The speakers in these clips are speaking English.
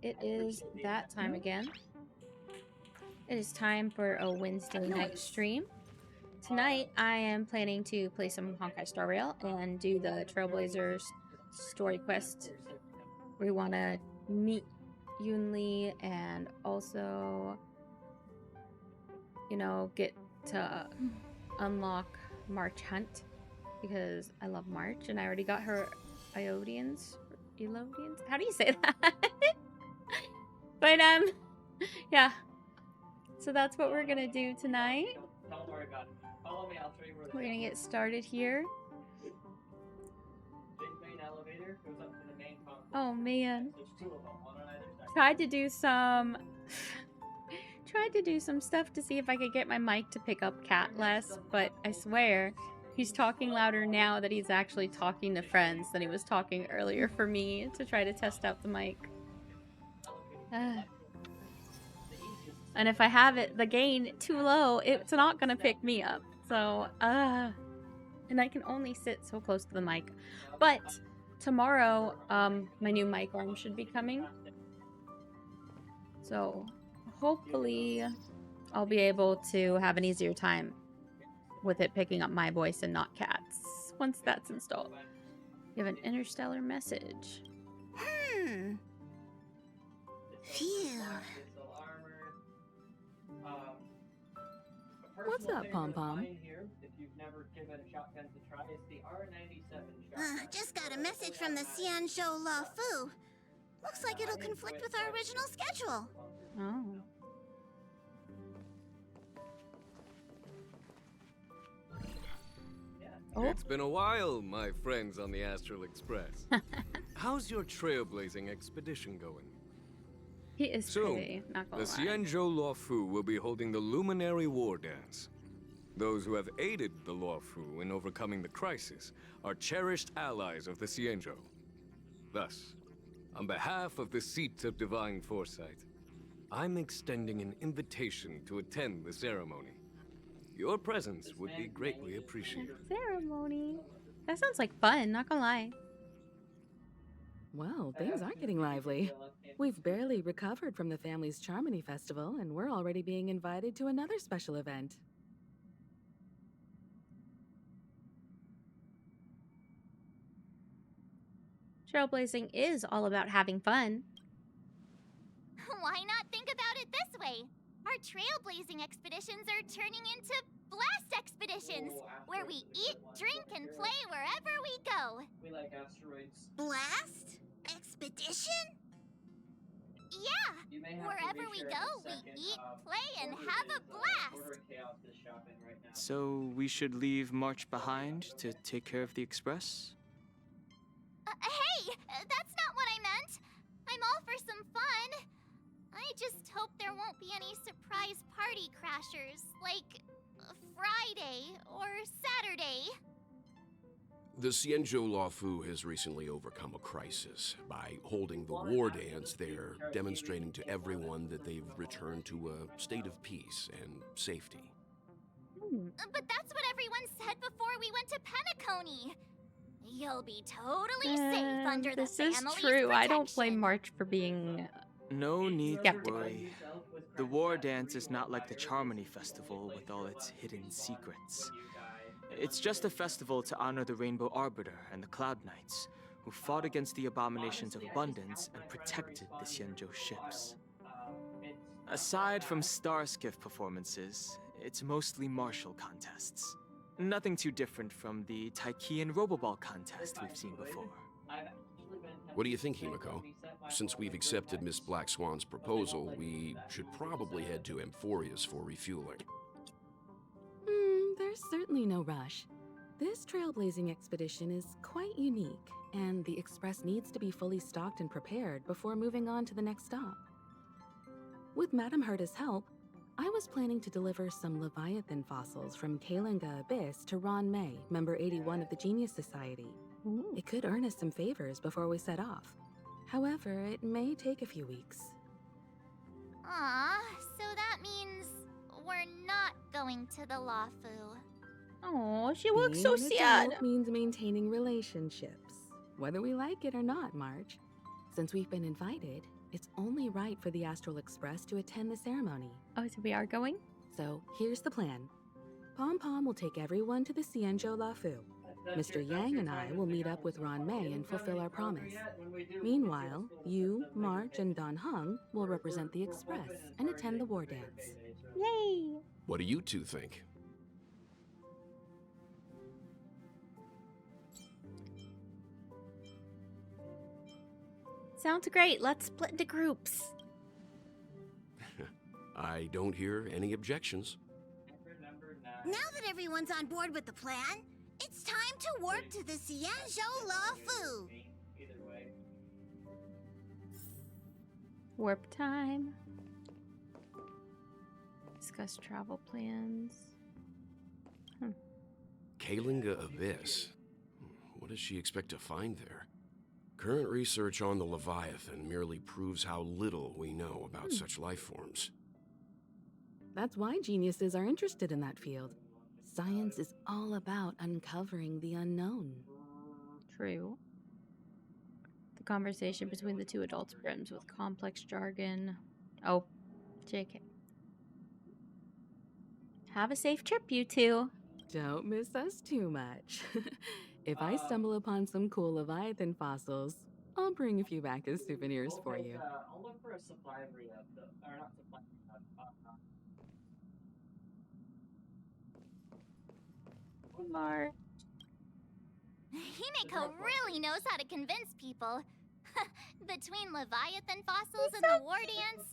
it is that time again. It is time for a Wednesday night stream. Tonight, I am planning to play some Honkai Star Rail and do the Trailblazers story quest. We want to meet Yunli and also, get to unlock March Hunt because I love March and I already got her Elodians. How do you say that? But yeah. So that's what we're gonna do tonight. Don't worry about it. Follow me, I'll show you where We're gonna get started here. Big main elevator goes up to the main concourse. Oh man. There's two of them, one on either side. Tried to do some stuff to see if I could get my mic to pick up Cat less, but I swear he's talking louder now that he's actually talking to friends than he was talking earlier for me to try to test out the mic. And if I have the gain too low, it's not gonna pick me up. So, and I can only sit so close to the mic. But tomorrow, my new mic arm should be coming. So hopefully I'll be able to have an easier time with it picking up my voice and not Cat's once that's installed. You have an interstellar message. Phew. What's up, Pom-Pom? Just got a message from the Xianzhou La Fu. Looks like it'll conflict with our original schedule. Oh. It's been a while, my friends on the Astral Express. How's your trailblazing expedition going? He is pretty, not gonna the lie. Xianzhou Luofu will be holding the Luminary War Dance. Those who have aided the Luofu in overcoming the crisis are cherished allies of the Xianzhou. Thus, on behalf of the Seat of Divine Foresight, I'm extending an invitation to attend the ceremony. Your presence would be greatly appreciated. Ceremony. That sounds like fun, not gonna lie. Well, things are getting lively. We've barely recovered from the family's Charmony Festival, and we're already being invited to another special event. Trailblazing is all about having fun. Why not think about it this way? Our trailblazing expeditions are turning into blast expeditions, where we eat, drink, and play wherever we go. We like asteroids. Blast? Expedition? Yeah! Wherever we go, we eat, play, and have a blast! So we should leave March behind to take care of the Express? Hey! That's not what I meant! I'm all for some fun. I just hope there won't be any surprise party crashers, like Friday or Saturday. The Xianzhou Luofu has recently overcome a crisis. By holding the war dance, they're demonstrating to everyone that they've returned to a state of peace and safety. But that's what everyone said before we went to Penacony. You'll be totally safe under the This is family's true. I don't protection. blame March for being No need Skeptical. to worry. The War Dance is not like the Charmony Festival with all its hidden secrets. It's just a festival to honor the Rainbow Arbiter and the Cloud Knights, who fought against the abominations of abundance and protected the Xianzhou ships. Aside from star skiff performances, it's mostly martial contests. Nothing too different from the Taikian Roboball contest we've seen before. What do you think, Himiko? Since we've accepted Miss Black Swan's proposal, we should probably head to Amphorius for refueling. There's certainly no rush. This trailblazing expedition is quite unique, and the Express needs to be fully stocked and prepared before moving on to the next stop. With Madame Herta's help, I was planning to deliver some Leviathan fossils from Kalinga Abyss to Ron May, member 81 of the Genius Society. It could earn us some favors before we set off. However, it may take a few weeks. Aw, so that means we're not going to the Luofu. Oh, she looks Being so an sad. adult means maintaining relationships, whether we like it or not, Marge. Since we've been invited, It's only right for the Astral Express to attend the ceremony. Oh, so we are going? So here's the plan. Pom Pom will take everyone to the Cienjo Lafu. Mr. Yang and I will meet up with Ron Mei and fulfill our promise. Meanwhile, you, March, and Don Hung will represent the Express and attend the war dance. Yay! What do you two think? Sounds great. Let's split into groups. I don't hear any objections. Now that everyone's on board with the plan, it's time to work to the Cienjo Lafu. Warp time. Discuss travel plans. Kalinga Abyss. What does she expect to find there? Current research on the Leviathan merely proves how little we know about such life forms. That's why geniuses are interested in that field. Science is all about uncovering the unknown. True. The conversation between the two adults brims with complex jargon. Oh, JK. Have a safe trip, you two. Don't miss us too much. If I stumble upon some cool Leviathan fossils, I'll bring a few back as souvenirs for you. I'll look for a supply re-up, though. Or not supply Mark. Himeko really knows how to convince people. Between Leviathan fossils and the war dance,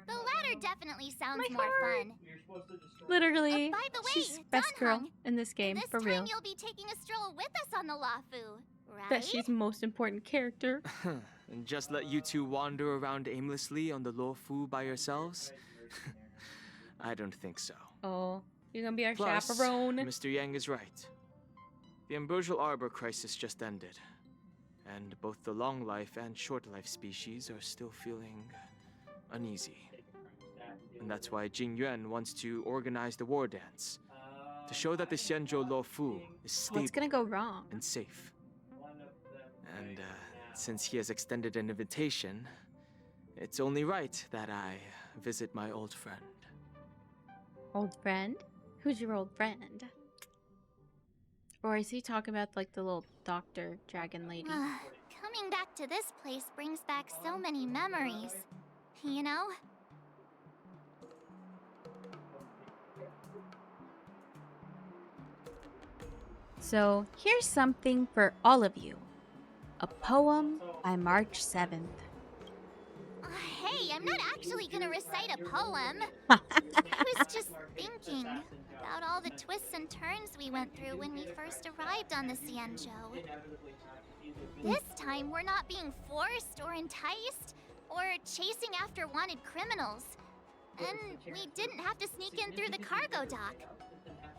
the latter definitely sounds My more heart. fun. You're supposed to destroy Literally, By the way, she's best Don girl Hung, in this game, This for time real. you'll be taking a stroll with us on the Lafu, right? Bet she's the most important character. And just let you two wander around aimlessly on the Luofu by yourselves? I don't think so. Oh, you're gonna be our Plus, chaperone. Mr. Yang is right. The Ambrosial Arbor crisis just ended, and both the long life and short life species are still feeling uneasy. And that's why Jing Yuan wants to organize the war dance, to show that the Xianzhou Luofu is stable What's gonna go wrong? and safe. And since he has extended an invitation, it's only right that I visit my old friend. Old friend? Who's your old friend? Or is he talking about like the little doctor dragon lady? Coming back to this place brings back so many memories. You know? So here's something for all of you. A poem by March 7th. Hey, I'm not actually gonna recite a poem. I was just thinking about all the twists and turns we went through when we first arrived on the Xianzhou. This time, we're not being forced or enticed or chasing after wanted criminals. And we didn't have to sneak in through the cargo dock.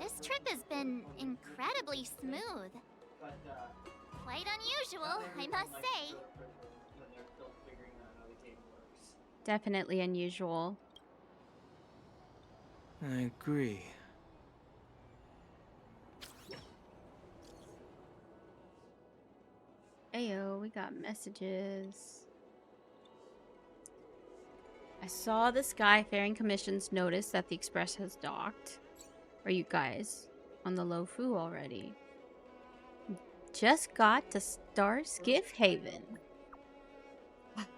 This trip has been incredibly smooth. Quite unusual, I must say. Definitely unusual. I agree. Ayo, we got messages. I saw the Skyfaring Commission's notice that the Express has docked. Are you guys on the Luofu already? Just got to Star Skiff Haven.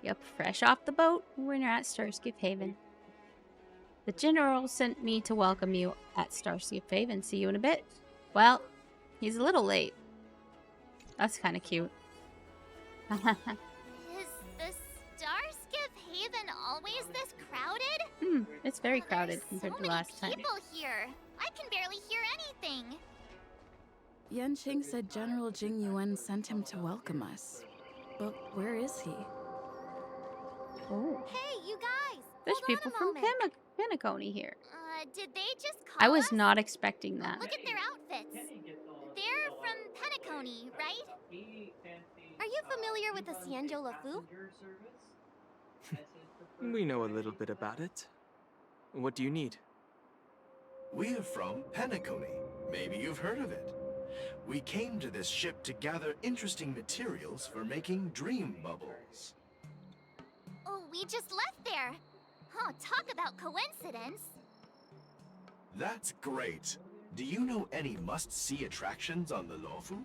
Yep, fresh off the boat, we're at Star Skiff Haven. The General sent me to welcome you at Star Skiff Haven. See you in a bit. Well, he's a little late. That's kind of cute. Is the Starskiff Haven always this crowded? It's very crowded compared so to last many time. people here. I can barely hear anything. Yanqing said General Jing Yuan sent him to welcome us. But where is he? Oh, Hey, you guys! there's hold people on a from moment. Penacony here. Did they just call I was us? not expecting that. Look at their outfits. They're from Penacony, right? Are you familiar with the Xianzhou Lafu? We know a little bit about it. What do you need? We're from Penacony. Maybe you've heard of it. We came to this ship to gather interesting materials for making dream bubbles. Oh, we just left there. Oh, talk about coincidence. That's great. Do you know any must-see attractions on the Luofu?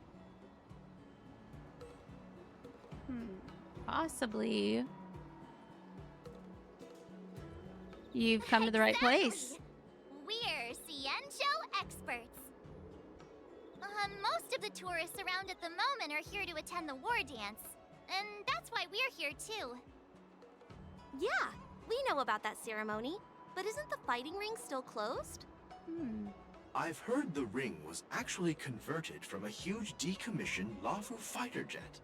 Possibly. You've come to the right place. We're Cienjo experts. Most of the tourists around at the moment are here to attend the war dance. And that's why we're here too. Yeah, we know about that ceremony. But isn't the fighting ring still closed? I've heard the ring was actually converted from a huge decommissioned Luofu fighter jet.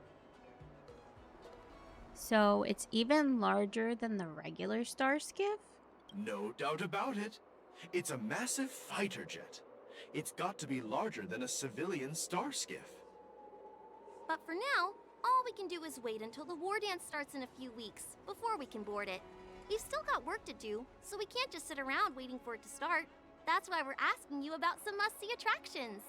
So it's even larger than the regular star skiff? No doubt about it. It's a massive fighter jet. It's got to be larger than a civilian star skiff. But for now, all we can do is wait until the war dance starts in a few weeks before we can board it. We've still got work to do, so we can't just sit around waiting for it to start. That's why we're asking you about some must-see attractions.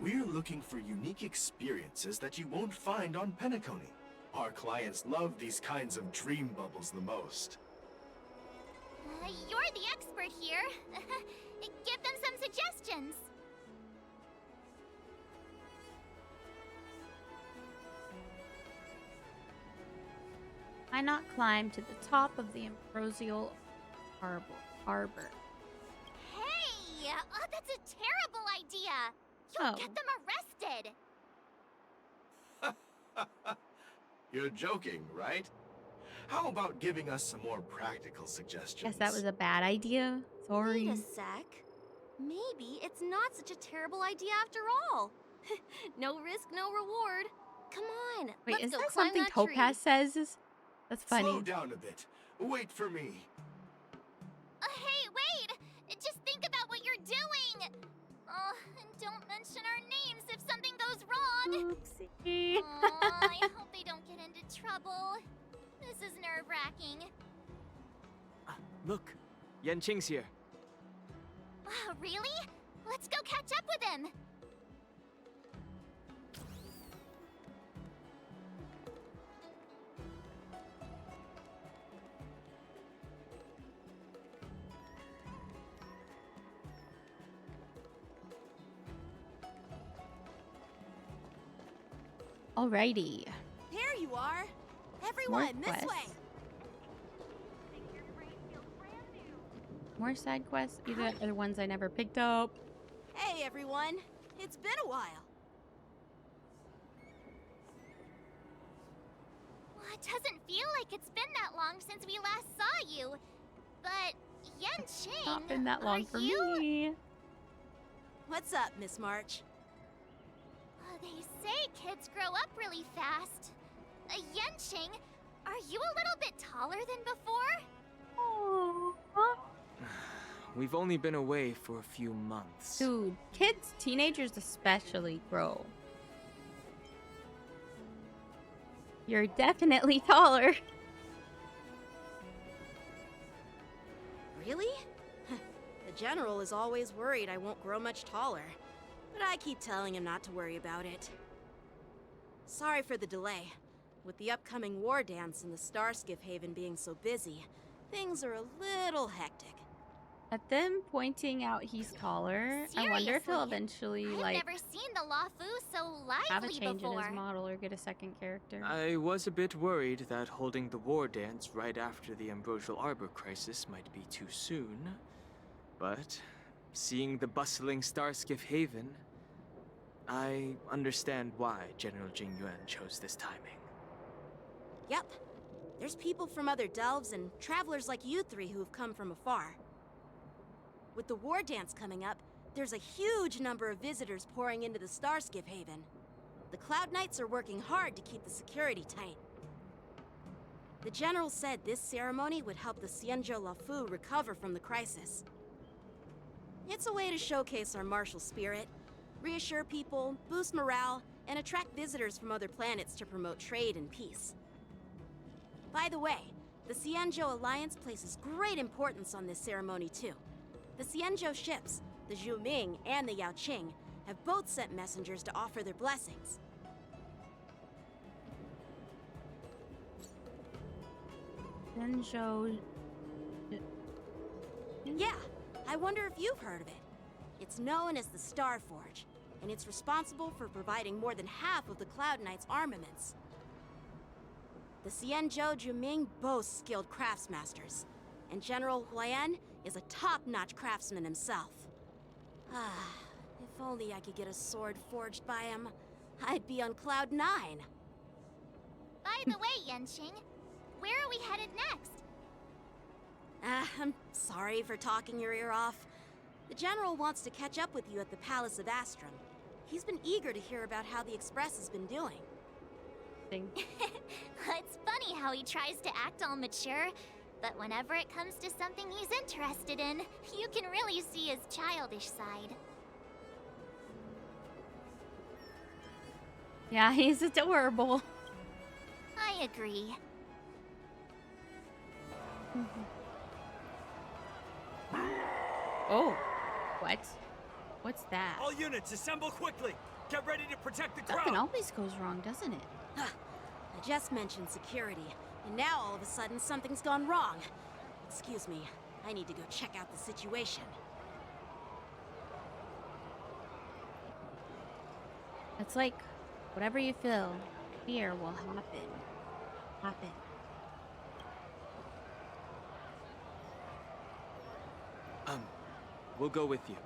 We're looking for unique experiences that you won't find on Penacony. Our clients love these kinds of dream bubbles the most. You're the expert here. Give them some suggestions. Why not climb to the top of the Ambrosial Harbor? Hey! That's a terrible idea! You'll get them arrested! You're joking, right? How about giving us some more practical suggestions? Guess that was a bad idea. Sorry. Wait a sec. Maybe it's not such a terrible idea after all. No risk, no reward. Come on, Wait, let's is go that climb something that Topaz tree. says? That's funny. Slow down a bit. Wait for me. Hey, wait! Just think about what you're doing! And don't mention our names if something goes wrong! Oopsie. I hope they don't get into trouble. This is nerve-wracking. Look, Yanqing's here. Really? Let's go catch up with him! Alrighty. There you are. More Everyone, this quests. way. More side quests. These are the ones I never picked up. Hey, everyone. It's been a while. Well, it doesn't feel like it's been that long since we last saw you. But Yanqing, Not been that long for you? me. What's up, Miss March? They say kids grow up really fast. Yanqing, are you a little bit taller than before? Oh. We've only been away for a few months. Dude, kids, teenagers especially, grow. You're definitely taller. Really? The General is always worried I won't grow much taller. But I keep telling him not to worry about it. Sorry for the delay. With the upcoming war dance and the Starskiff Haven being so busy, things are a little hectic. At them pointing out he's taller, I wonder if he'll eventually, I've like, never seen the Luofu so lively have a change before. in his model or get a second character. I was a bit worried that holding the war dance right after the Ambrosial Arbor crisis might be too soon. But seeing the bustling Starskiff Haven, I understand why General Jing Yuan chose this timing. Yep. There's people from other delves and travelers like you three who have come from afar. With the war dance coming up, there's a huge number of visitors pouring into the Starskiff Haven. The Cloud Knights are working hard to keep the security tight. The General said this ceremony would help the Cienjo Luofu recover from the crisis. It's a way to showcase our martial spirit, reassure people, boost morale, and attract visitors from other planets to promote trade and peace. By the way, the Cienjo Alliance places great importance on this ceremony too. The Cienjo ships, the Zhu Ming and the Yaoqing, have both sent messengers to offer their blessings. Senjo. Yeah, I wonder if you've heard of it. It's known as the Star Forge, and it's responsible for providing more than half of the Cloud Knight's armaments. The Xianzhou Juming boasts skilled craftsmasters, and General Huayan is a top-notch craftsman himself. Ah, if only I could get a sword forged by him, I'd be on Cloud 9. By the way, Yenqing, where are we headed next? I'm sorry for talking your ear off. The General wants to catch up with you at the Palace of Astrum. He's been eager to hear about how the Express has been doing. It's funny how he tries to act all mature, but whenever it comes to something he's interested in, you can really see his childish side. Yeah, he's adorable. I agree. Oh, what? What's that? All units, assemble quickly! Get ready to protect the crowd! Something always goes wrong, doesn't it? I just mentioned security, and now all of a sudden something's gone wrong. Excuse me, I need to go check out the situation. It's like, whatever you feel, here will happen. Happen. We'll go with you.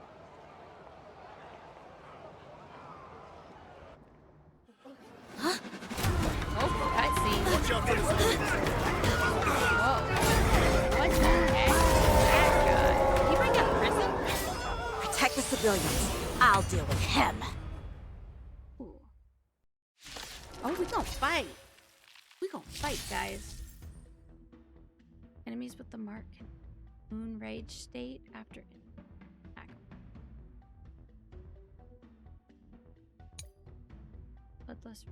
Oh, cutscene. Watch out for this. Whoa. What the heck? That guy. Did he bring up prison? Protect the civilians. I'll deal with him. Ooh. Oh, we gonna fight. We gonna fight, guys. Enemies with the mark can moon rage state after attack. Bloodlust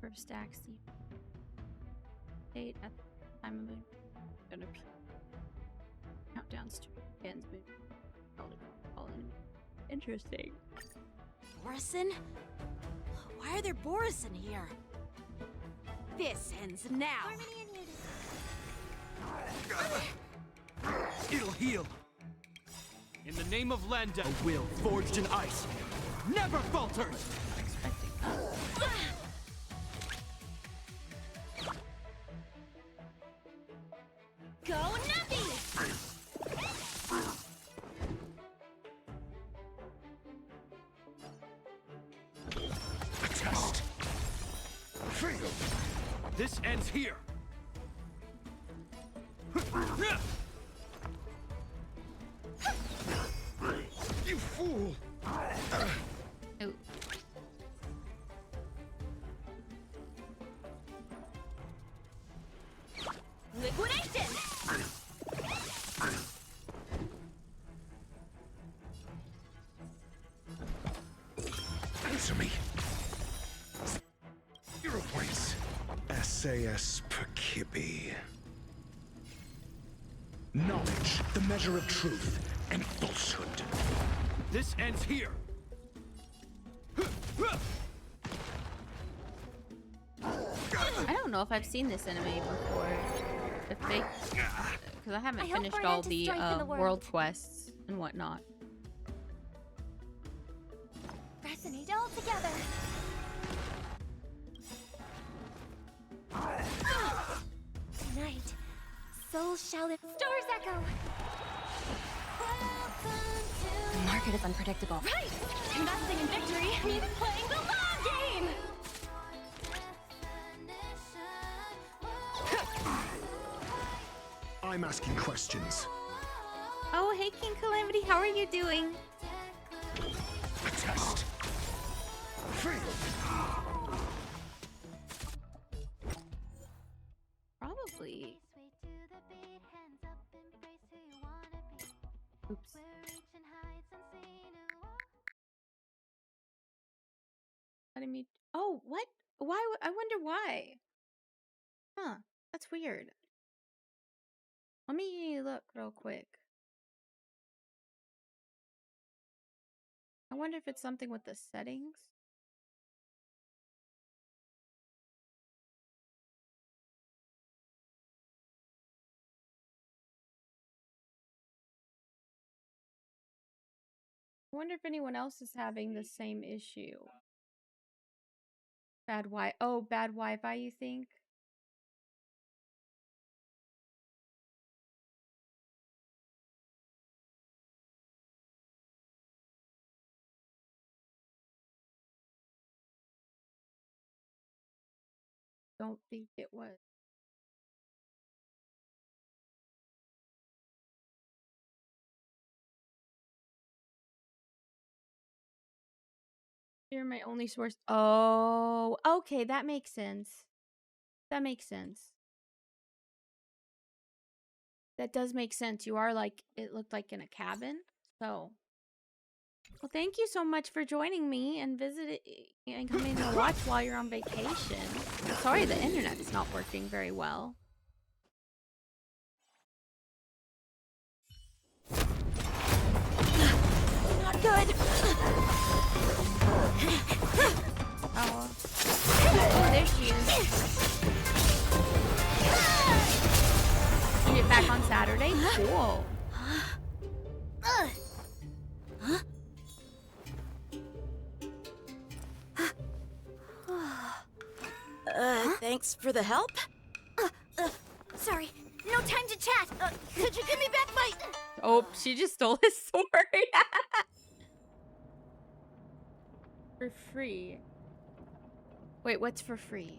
verb stacks the state at the time of it. Gonna be countdowns to ends. Interesting. Borison? Why are there Borison here? This ends now. It'll heal! In the name of Lenda, a will forged in ice never falters! Go Nappy! Test. This ends here. You fool! Oh. Liquidation! Answer me. 0 points. SAS Perkibi. Knowledge, the measure of truth and falsehood. This ends here. I don't know if I've seen this enemy before. If they, because I haven't hope finished we're all into the strength in the world. world quests and whatnot. Resonate all together. Tonight, souls shall live. Stars echo. The market is unpredictable. Right! Investing in victory means playing the long game! I'm asking questions. Oh, hey King Calamity, how are you doing? A test. Probably. Oops. Letting me. Oh, what? Why? I wonder why. Huh? That's weird. Let me look real quick. I wonder if it's something with the settings. I wonder if anyone else is having the same issue. Bad Wi-Fi, you think? Don't think it was. You're my only source. Oh, okay, that makes sense. That makes sense. That does make sense. You are like, it looked like in a cabin. So, well, thank you so much for joining me and visiting and coming to watch while you're on vacation. Sorry, the internet's not working very well. Not good. Oh, there she is. You get back on Saturday? Cool. Thanks for the help. Sorry, no time to chat. Could you give me back my... Oh, she just stole his sword. For free. Wait, what's for free?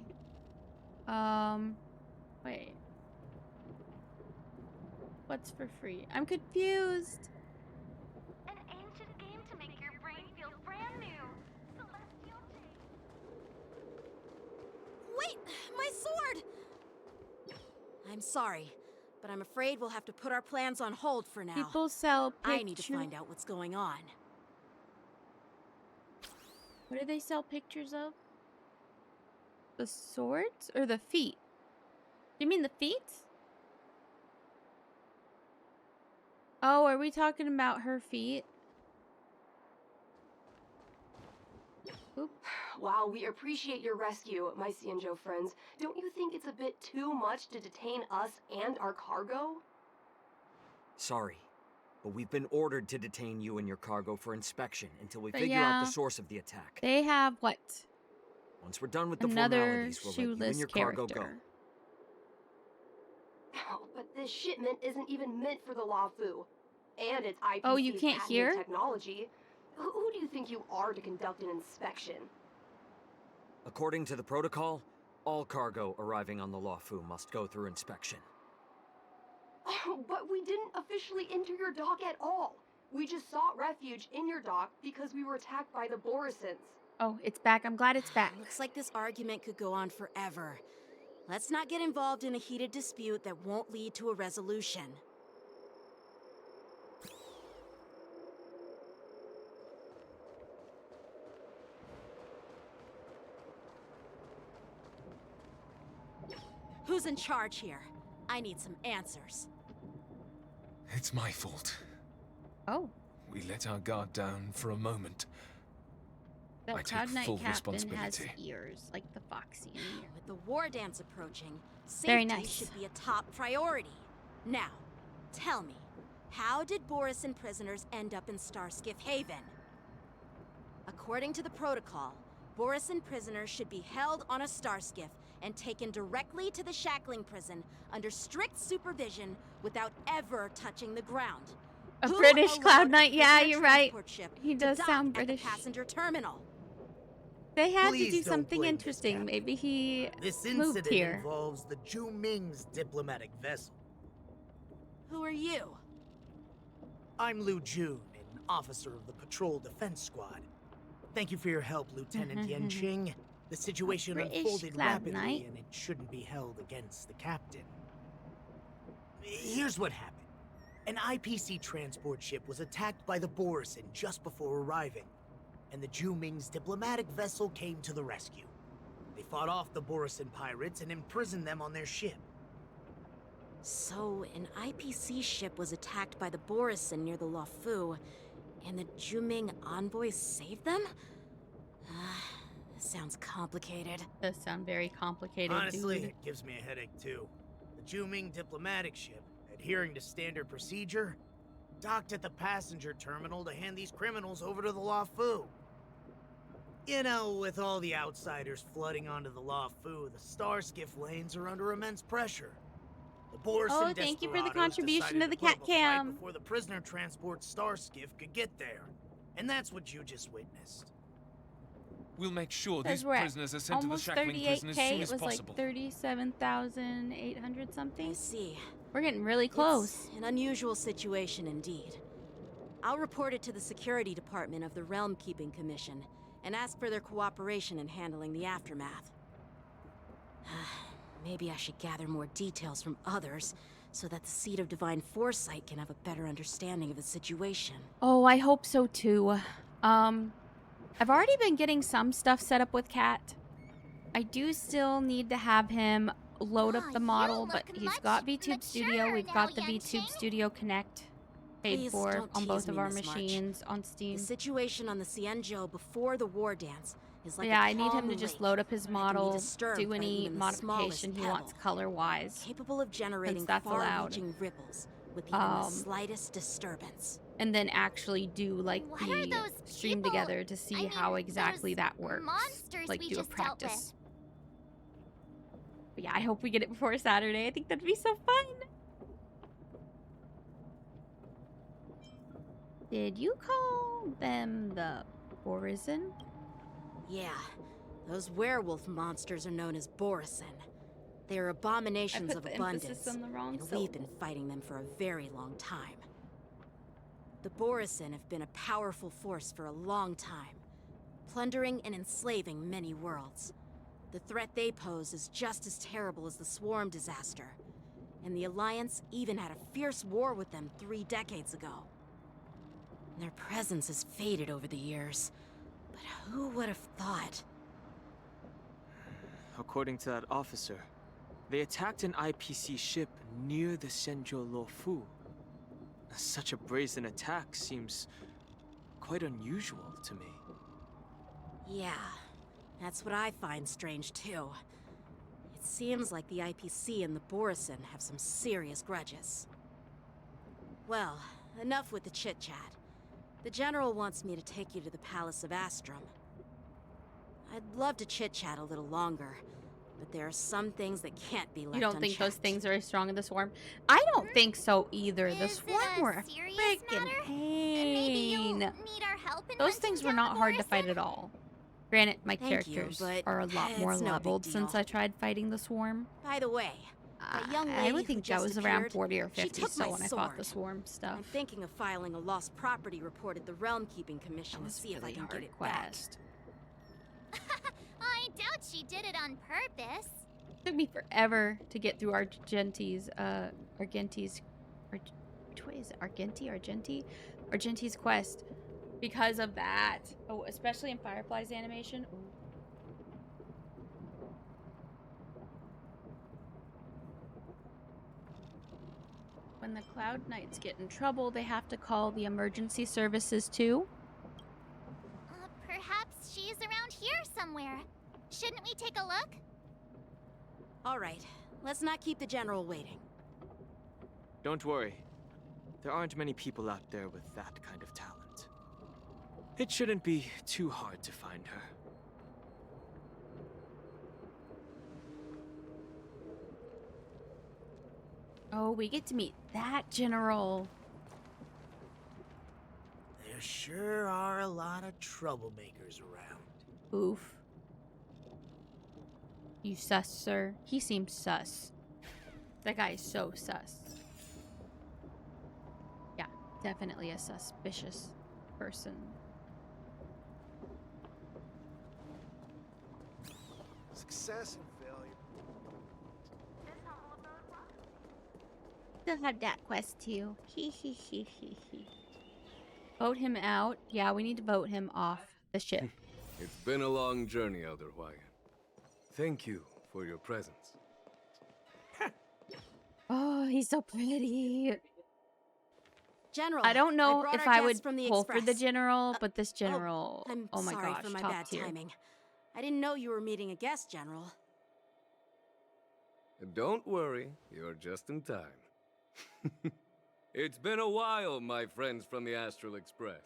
Wait. What's for free? I'm confused. An ancient game to make your brain feel brand new. Celestial Jade. Wait, my sword! I'm sorry, but I'm afraid we'll have to put our plans on hold for now. People sell pictures. I need to find out what's going on. What do they sell pictures of? The swords or the feet? You mean the feet? Oh, are we talking about her feet? Oop. While we appreciate your rescue, my Cienjo friends, don't you think it's a bit too much to detain us and our cargo? Sorry, but we've been ordered to detain you and your cargo for inspection until we But figure out yeah, the source of the attack. They have what? Once we're done with the Another formalities, we'll let you and shoeless your cargo go. character. Oh, but this shipment isn't even meant for the Lafu. And it's IPC's Oh, you can't patented hear? technology. Who do you think you are to conduct an inspection? According to the protocol, all cargo arriving on the Lafu must go through inspection. Oh, but we didn't officially enter your dock at all. We just sought refuge in your dock because we were attacked by the Borisons. Oh, it's back. I'm glad it's back. Looks like this argument could go on forever. Let's not get involved in a heated dispute that won't lead to a resolution. Who's in charge here? I need some answers. It's my fault. Oh. We let our guard down for a moment. I That take Cloud Knight full captain has responsibility. ears, like the foxy in the ear. With the war dance approaching, Very safety nice. should be a top priority. Now, tell me, how did Borisin prisoners end up in Starskiff Haven? According to the protocol, Borisin prisoners should be held on a Starskiff and taken directly to the shackling prison under strict supervision without ever touching the ground. A Who British allowed Cloud Knight, the yeah, prisoner you're right. transport ship He to does dock sound at the British. passenger terminal? They had Please to do don't something blame this interesting. captain. Maybe he This moved incident here. involves the Ju Ming's diplomatic vessel. Who are you? I'm Liu Jun, an officer of the Patrol Defense Squad. Thank you for your help, Lieutenant Yanqing. The situation British unfolded Cloud rapidly, Knight. and it shouldn't be held against the captain. Here's what happened. An IPC transport ship was attacked by the Borisin just before arriving, and the Ju Ming's diplomatic vessel came to the rescue. They fought off the Borisin pirates and imprisoned them on their ship. So, an IPC ship was attacked by the Borisin near the Lafu, and the Juming envoys saved them? Sounds complicated. Does sound very complicated, Honestly, dude. it gives me a headache too. The Ju Ming diplomatic ship, adhering to standard procedure, docked at the passenger terminal to hand these criminals over to the Luofu. You know, with all the outsiders flooding onto the Luofu, the star skiff lanes are under immense pressure. The Borison Oh, thank you for the desperados contribution decided to the put cat up a fight cam. before the prisoner transport star skiff could get there. And that's what you just witnessed. We'll make sure Says these we're at prisoners are sent to the almost shackling prison as 38K. soon It as was possible. like 37,800 something. I see. We're getting really close. It's an unusual situation indeed. I'll report it to the security department of the Realm Keeping Commission and ask for their cooperation in handling the aftermath. Maybe I should gather more details from others so that the Seed of Divine Foresight can have a better understanding of the situation. Oh, I hope so too. I've already been getting some stuff set up with Cat. I do still need to have him load up the model, but he's got VTube Studio. We've got the VTube Studio Connect paid Please for don't on tease both me, of our Miss March. machines on Steam. The situation on the Cienjo before the war dance is like Yeah, a I need him calm to just lake load up his that can be model, disturbed do by any even the modification smallest he wants pebble, color-wise. capable of generating that's allowed. far-reaching ripples with even the slightest disturbance. And then actually do like What are the those stream people? together to see I mean, how exactly those that works. monsters Like we do a just dealt with. practice. But yeah, I hope we get it before Saturday. I think that'd be so fun. Did you call them the Borison? Yeah, those werewolf monsters are known as Borison. They are abominations I of put the abundance, emphasis on the wrong and we've syllable. been fighting them for a very long time. The Borison have been a powerful force for a long time, plundering and enslaving many worlds. The threat they pose is just as terrible as the Swarm disaster, and the Alliance even had a fierce war with them 3 decades ago. Their presence has faded over the years, but who would have thought? According to that officer, they attacked an IPC ship near the Senjo Luofu. Such a brazen attack seems quite unusual to me. Yeah, that's what I find strange too. It seems like the IPC and the Borison have some serious grudges. Well, enough with the chit-chat. The General wants me to take you to the Palace of Astrum. I'd love to chit-chat a little longer, but there are some things that can't be left You don't think those unchecked. things are as strong as the Swarm? I don't think so either. The Is Swarm it were a a serious freaking matter? pain. Need our help in Those hunting things were down not the hard to Borison? fight at all. Granted, my Thank you, characters but are a lot more it's no big leveled since deal. I tried fighting the Swarm. By the way, that young lady I would who think that just was around appeared, 40 or she 50 took so my when I fought the sword. Swarm stuff. I'm thinking of filing a lost property report at the Realm Keeping Commission That to was see if I really can get hard it back. quest. I doubt she did it on purpose. It took me forever to get through Argenti's what is it? Argenti's quest because of that. Oh, especially in Firefly's animation. Ooh. When the Cloud Knights get in trouble, they have to call the emergency services too. Perhaps she's around here somewhere. Shouldn't we take a look? All right, let's not keep the General waiting. Don't worry. There aren't many people out there with that kind of talent. It shouldn't be too hard to find her. Oh, we get to meet that general. There sure are a lot of troublemakers around. Oof. You sus, sir? He seems sus. That guy is so sus. Yeah, definitely a suspicious person. Success and failure. Still have that quest too. He. Vote him out. Yeah, we need to vote him off the ship. It's been a long journey, Elder Hawaiian. Thank you for your presence. Oh, he's so pretty. General, I don't know brought if our I guest would from the pull for the Express. general, but this general, I'm oh my sorry gosh, for my top bad tier. timing. I didn't know you were meeting a guest, General. Don't worry, you're just in time. It's been a while, my friends from the Astral Express.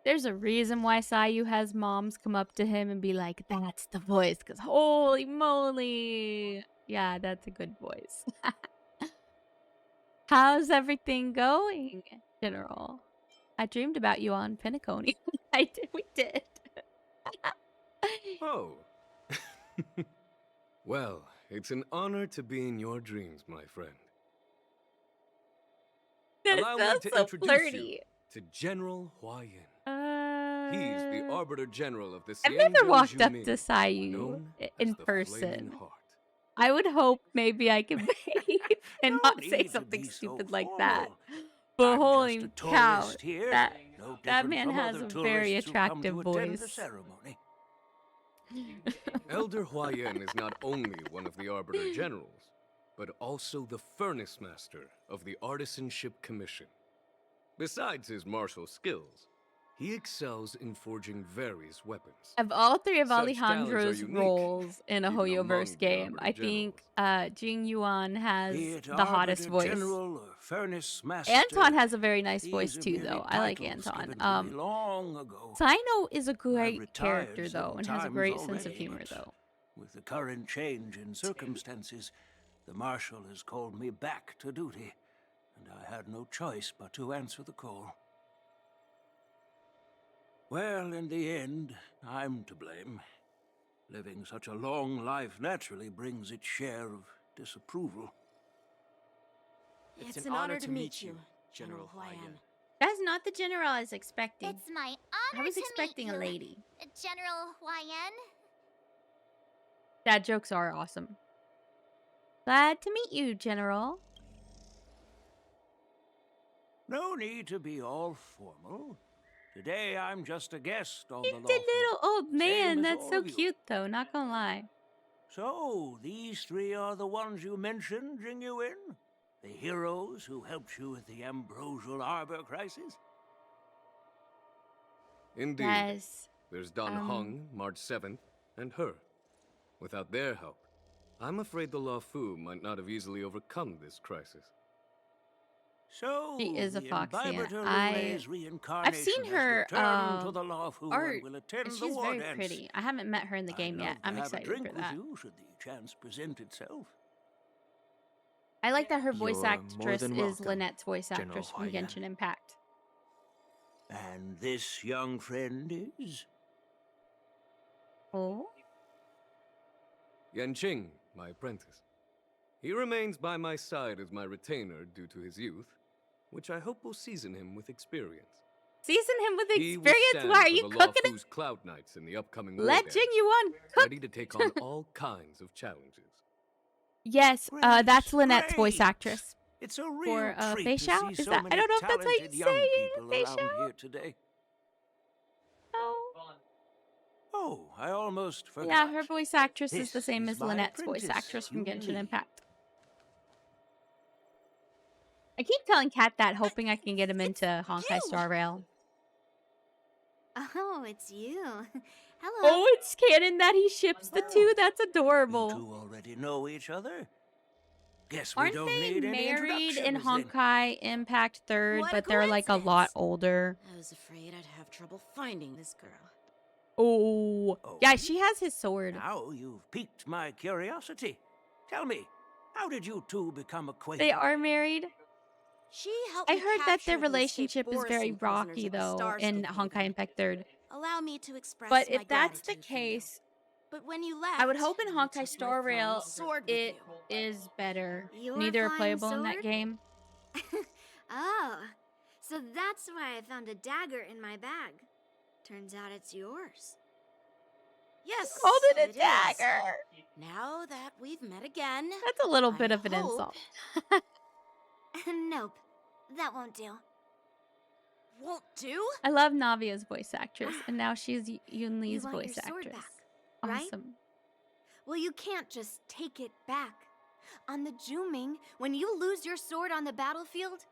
There's a reason why Sayu has moms come up to him and be like, that's the voice, because holy moly. Yeah, that's a good voice. How's everything going, General? I dreamed about you on Penacony. We did. Oh. Well, it's an honor to be in your dreams, my friend. That Allow me sounds to so introduce flirty. you to General Hua Yin. He's the Arbiter General of the I've Xianzhou never walked up Zhuming, to Sayu known in as the person. Flaming Heart. I would hope maybe I can behave and not say need to something be so stupid like that. formal. But I'm holy just a cow, tourist here, that no that different man from has other a very tourists who come attractive to attend the voice. ceremony. Elder Hua Yin is not only one of the Arbiter Generals, but also the Furnace Master of the Artisanship Commission. Besides his martial skills, he excels in forging various weapons. Of all three of Such talents are Alejandro's unique, roles in a even Hoyoverse among the game, Arbiter I think Jing Yuan has Be it the hottest Arbiter voice. General or Furnace Master, Anton has a very nice these voice are too, merely though. I like titles Anton. given to me long ago. Sino is a I've great retired character though, several and has a times great sense of already, humor but though. With the current change in circumstances, the Marshal has called me back to duty, and I had no choice but to answer the call. Well, in the end, I'm to blame. Living such a long life naturally brings its share of disapproval. It's an honor to meet you, General Hua Yin. That's not the general I was expecting. It's my honor I was to expecting meet a you, lady. General Hua Yin. Dad jokes are awesome. Glad to meet you, General. No need to be all formal. Today I'm just a guest on He's the a law. little old man. as That's all so of you. cute, though. Not gonna lie. So, these three are the ones you mentioned, Jingyuin? The heroes who helped you with the Ambrosial Arbor crisis? Indeed. Yes. There's Don Hong, March 7th, and her. Without their help, I'm afraid the Law Fu might not have easily overcome this crisis. So, She is a the Foxian. Imbibitor I've Relay's seen reincarnation has her returned to the Law Fu art, and will attend and the she's war very dance. pretty. I haven't met her in the game yet. I'm Have a excited drink for with that. you should the chance present itself. I like that her voice You're more actress than is welcome, Lynette's voice General actress from Hua Yin. Genshin Impact. And this young friend is? Oh? Yanqing, my apprentice. He remains by my side as my retainer due to his youth, which I hope will season him with experience. Season him with He will experience? stand Why are for you the Law cooking it? Fu's Cloud Knights in the upcoming war Let dance, Jing Yuan cook. ready to take on all kinds of challenges. Yes, that's Lynette's voice great. actress. It's a real For treat Fei to Xiao? see Is so that? many I don't know if that's how you talented young say it. people Fei around Xiao? here today. Oh. Oh, I almost forgot. Yeah, her voice actress is the This same is as my Lynette's voice apprentice, actress from Yu Genshin Li. Impact. I keep telling Kat that, hoping I can get him into Honkai Star Rail. Oh, it's you. Hello. Oh, it's canon that he ships the two. That's adorable. You two already know each other? Guess Aren't we don't they need any married in introductions then. Honkai Impact 3rd, What a but they're like a lot older? I was afraid I'd have trouble finding this girl. Oh. Yeah, she has his sword. Now you've piqued my curiosity. Tell me, how did you two become acquainted? They are married. She helped I me heard that capture their the relationship escaped is very Borisin prisoners rocky, at the though, Star in State Honkai Impact 3rd. Allow me to express But my if that's the gratitude for you. case, But when you left, I would hope in you Honkai took my Star flying Rail sword with it you. is better. Your Neither are flying playable in that sword? game. Oh, so that's why I found a dagger in my bag. Turns out it's yours. Yes, Called it a is. dagger. Now that we've met again, That's a little bit I of an hope- insult. Nope, that won't do. Won't do? I love Navia's voice actress, and now she's Yun Li's You want voice your sword actress. back, right? Awesome. Well, you can't just take it back. On the Juming, when you lose your sword on the battlefield,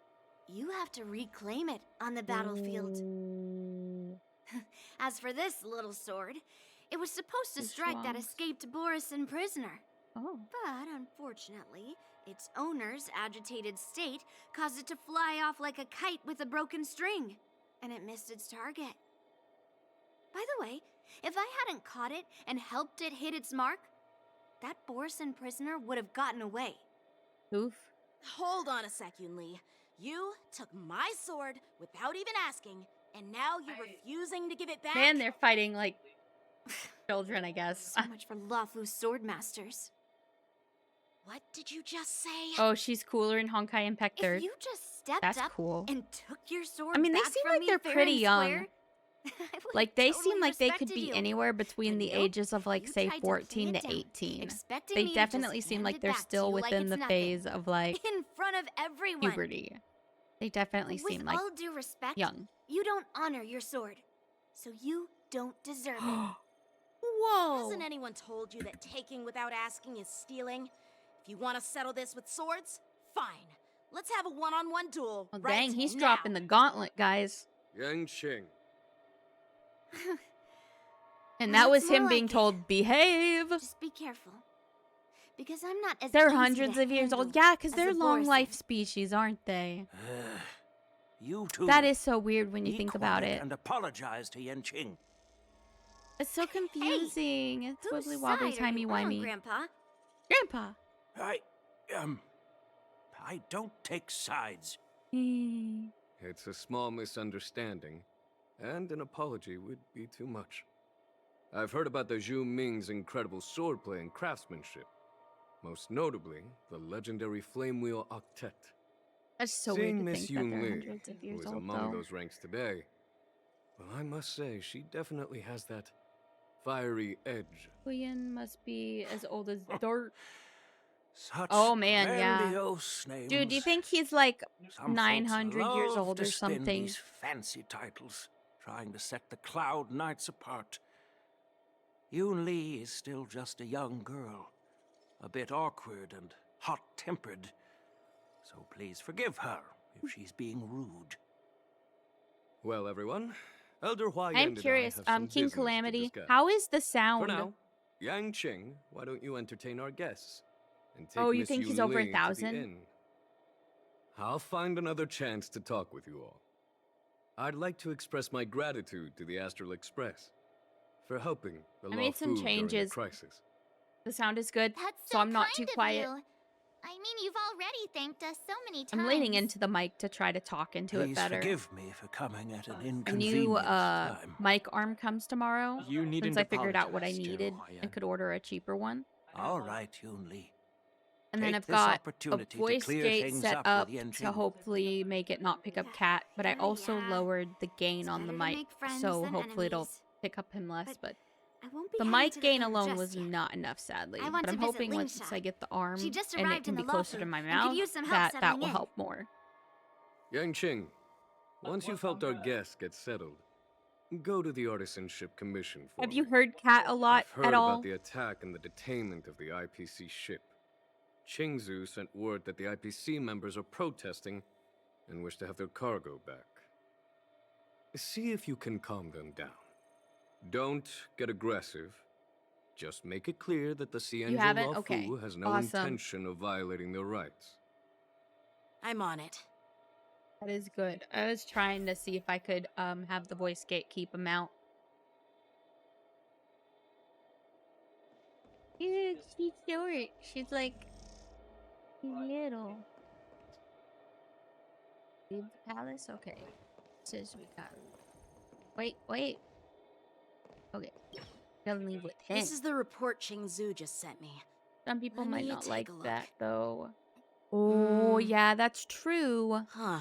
you have to reclaim it on the battlefield. As for this little sword, it was supposed to Which strike that ones? escaped Borisin prisoner. Oh. But unfortunately, its owner's agitated state caused it to fly off like a kite with a broken string, and it missed its target. By the way, if I hadn't caught it and helped it hit its mark, that Borison prisoner would have gotten away. Oof. Hold on a sec, Yunli. You took my sword without even asking, and now you're refusing to give it back? Man, they're fighting like children, I guess. So much for Lafu's sword masters. What did you just say? Oh, she's cooler in Honkai and Pector. If you just stepped That's up cool. and took your sword I mean, they back seem from like me they're fair pretty and young. square, Like, they totally seem like they could respected be you. anywhere between the nope, ages of, like, you say, tried to 14 play to it down, 18. expecting They me to definitely just seem hand like it they're back to still you like within it's the nothing. phase of, like, In front of everyone. puberty. They definitely With seem like all due respect, young. you don't honor your sword, so you don't deserve it. Whoa! Hasn't anyone told you that taking without asking is stealing? If you want to settle this with swords, fine. Let's have a one-on-one duel. Well, right dang, he's now. dropping the gauntlet, guys. Yang Qing. And Well, that was it's more him being like it. told, behave. Just be careful, because I'm not as They're easy hundreds to of years old. handle Yeah, because as they're a long Borison. life species, aren't they? You two. That is so weird when you be think about quiet it. And apologize to Yan Qing. It's so confusing. It's Whose wibbly wobbly, side are timey you on, wimey. Grandpa? Grandpa. I don't take sides. It's a small misunderstanding, and an apology would be too much. I've heard about the Zhu Ming's incredible swordplay and craftsmanship. Most notably, the legendary Flame Wheel Octet. That's so Seeing weird to Miss think that they're Yun Li, hundreds of who years is old, among though. those ranks today, well, I must say, she definitely has that fiery edge. Queen must be as old as dirt. Such Oh, man, yeah. grandiose names. Dude, do you think he's like Some 900 folks years love old to or spin something? These fancy titles, trying to set the Cloud Knights apart. Yun Li is still just a young girl, a bit awkward and hot-tempered. So please forgive her if she's being rude. Well, everyone, Elder Hua Yan I'm and I curious, have some King business to Calamity, discuss. how is the sound? For now, Yang Qing, why don't you entertain our guests? And take Oh, you Miss think he's Yun over Li to the 1,000? inn. I'll find another chance to talk with you all. I'd like to express my gratitude to the Astral Express for helping the I made some Luofu during the changes. crisis. The sound is good, That's so I'm not too kind of quiet. you. I mean, you've already thanked us so many times. I'm leaning into the mic to try to talk into it Please better. forgive me for coming at an A inconvenient new time. mic arm comes tomorrow. You needn't Since I figured out what I apologize, needed General Hyan. and could order a cheaper one. All right, Yun Li. And then Take I've this got a opportunity to voice clear gate things set up up with Yan to Qing. hopefully make it not pick up Cat, but I also lowered the gain on the better to mic, make friends so than hopefully it'll enemies. pick up him less. But I won't be the heading mic to gain inn alone just was yet. not enough, sadly. I want But to I'm visit hoping once Lingsha. I get the arm She just and it arrived can in be the closer to Luofu my and mouth, could use some help that settling will in. help more. Yang Qing, once you've helped our guests get settled, go to the Artisanship Commission for Have you me. heard Cat a lot I've heard at all? about the attack and the detainment of the IPC ship. Qingzu sent word that the IPC members are protesting and wish to have their cargo back. See if you can calm them down. Don't get aggressive. Just make it clear that the Xianzhou haven't? Luofu Okay. has no Awesome. intention of violating their rights. I'm on it. That is good. I was trying to see if I could have the voice gate keep him out. She's short. She's like, she's little. Leave the palace? Okay. Says we got. Wait. Okay. Gotta leave with him. This is the report Qingzu just sent me. Some people Let might me not take like a look. that though. Oh, yeah, that's true. Huh.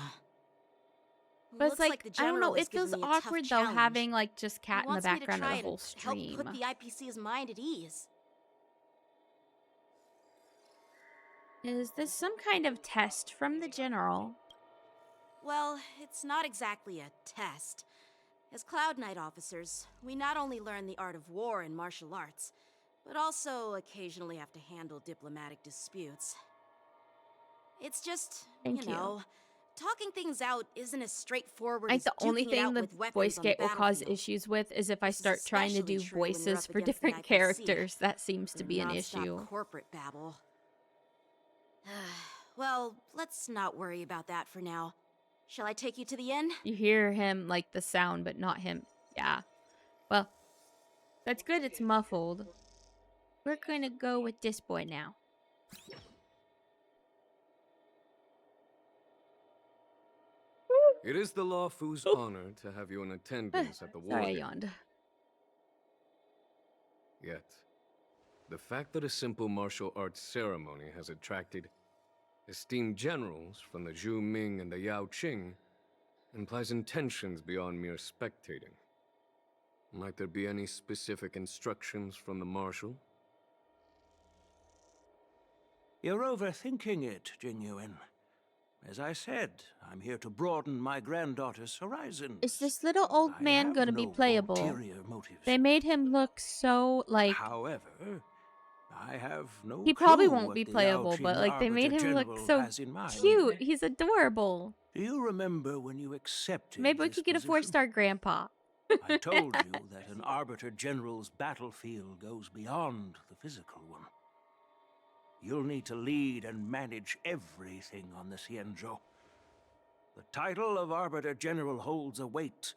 But Looks it's like, the I don't know, general is it feels giving me a tough awkward though challenge. having like just He Cat in the wants me to background of try the whole and stream. help put the IPC's mind at ease. Is this some kind of test from the general? Well, it's not exactly a test. As Cloud Knight officers, we not only learn the art of war and martial arts, but also occasionally have to handle diplomatic disputes. It's just, Thank you know, talking things out isn't as straightforward I as think the only duking it out thing the with weapons voice on the gate will cause battlefield. issues with is if I This is start trying to especially do true when you're voices up for against the different IPC. characters. That seems to Their be an nonstop issue. corporate babble. Well, let's not worry about that for now. Shall I take you to the inn? You hear him, like, the sound, but not him. Yeah. Well, that's good it's muffled. We're gonna go with this boy now. It is the Lawfu's honor to have you in attendance at the war Sorry, I dance. yawned. Yet, the fact that a simple martial arts ceremony has attracted esteemed generals from the Zhu Ming and the Yao Qing implies intentions beyond mere spectating. Might there be any specific instructions from the marshal? You're overthinking it, Jingyuan. As I said, I'm here to broaden my granddaughter's horizons. Is this little old man gonna be playable? Ulterior motives. They made him look so, like... However, I have no He probably clue won't what be the playable, Yao but, Qing like, they made Arbiter him look General so has in mind. cute. He's adorable. Do you remember when you accepted Maybe we this could get a position? 4-star grandpa. I told you that an Arbiter General's battlefield goes beyond the physical one. You'll need to lead and manage everything on the Xianzhou. The title of Arbiter General holds a weight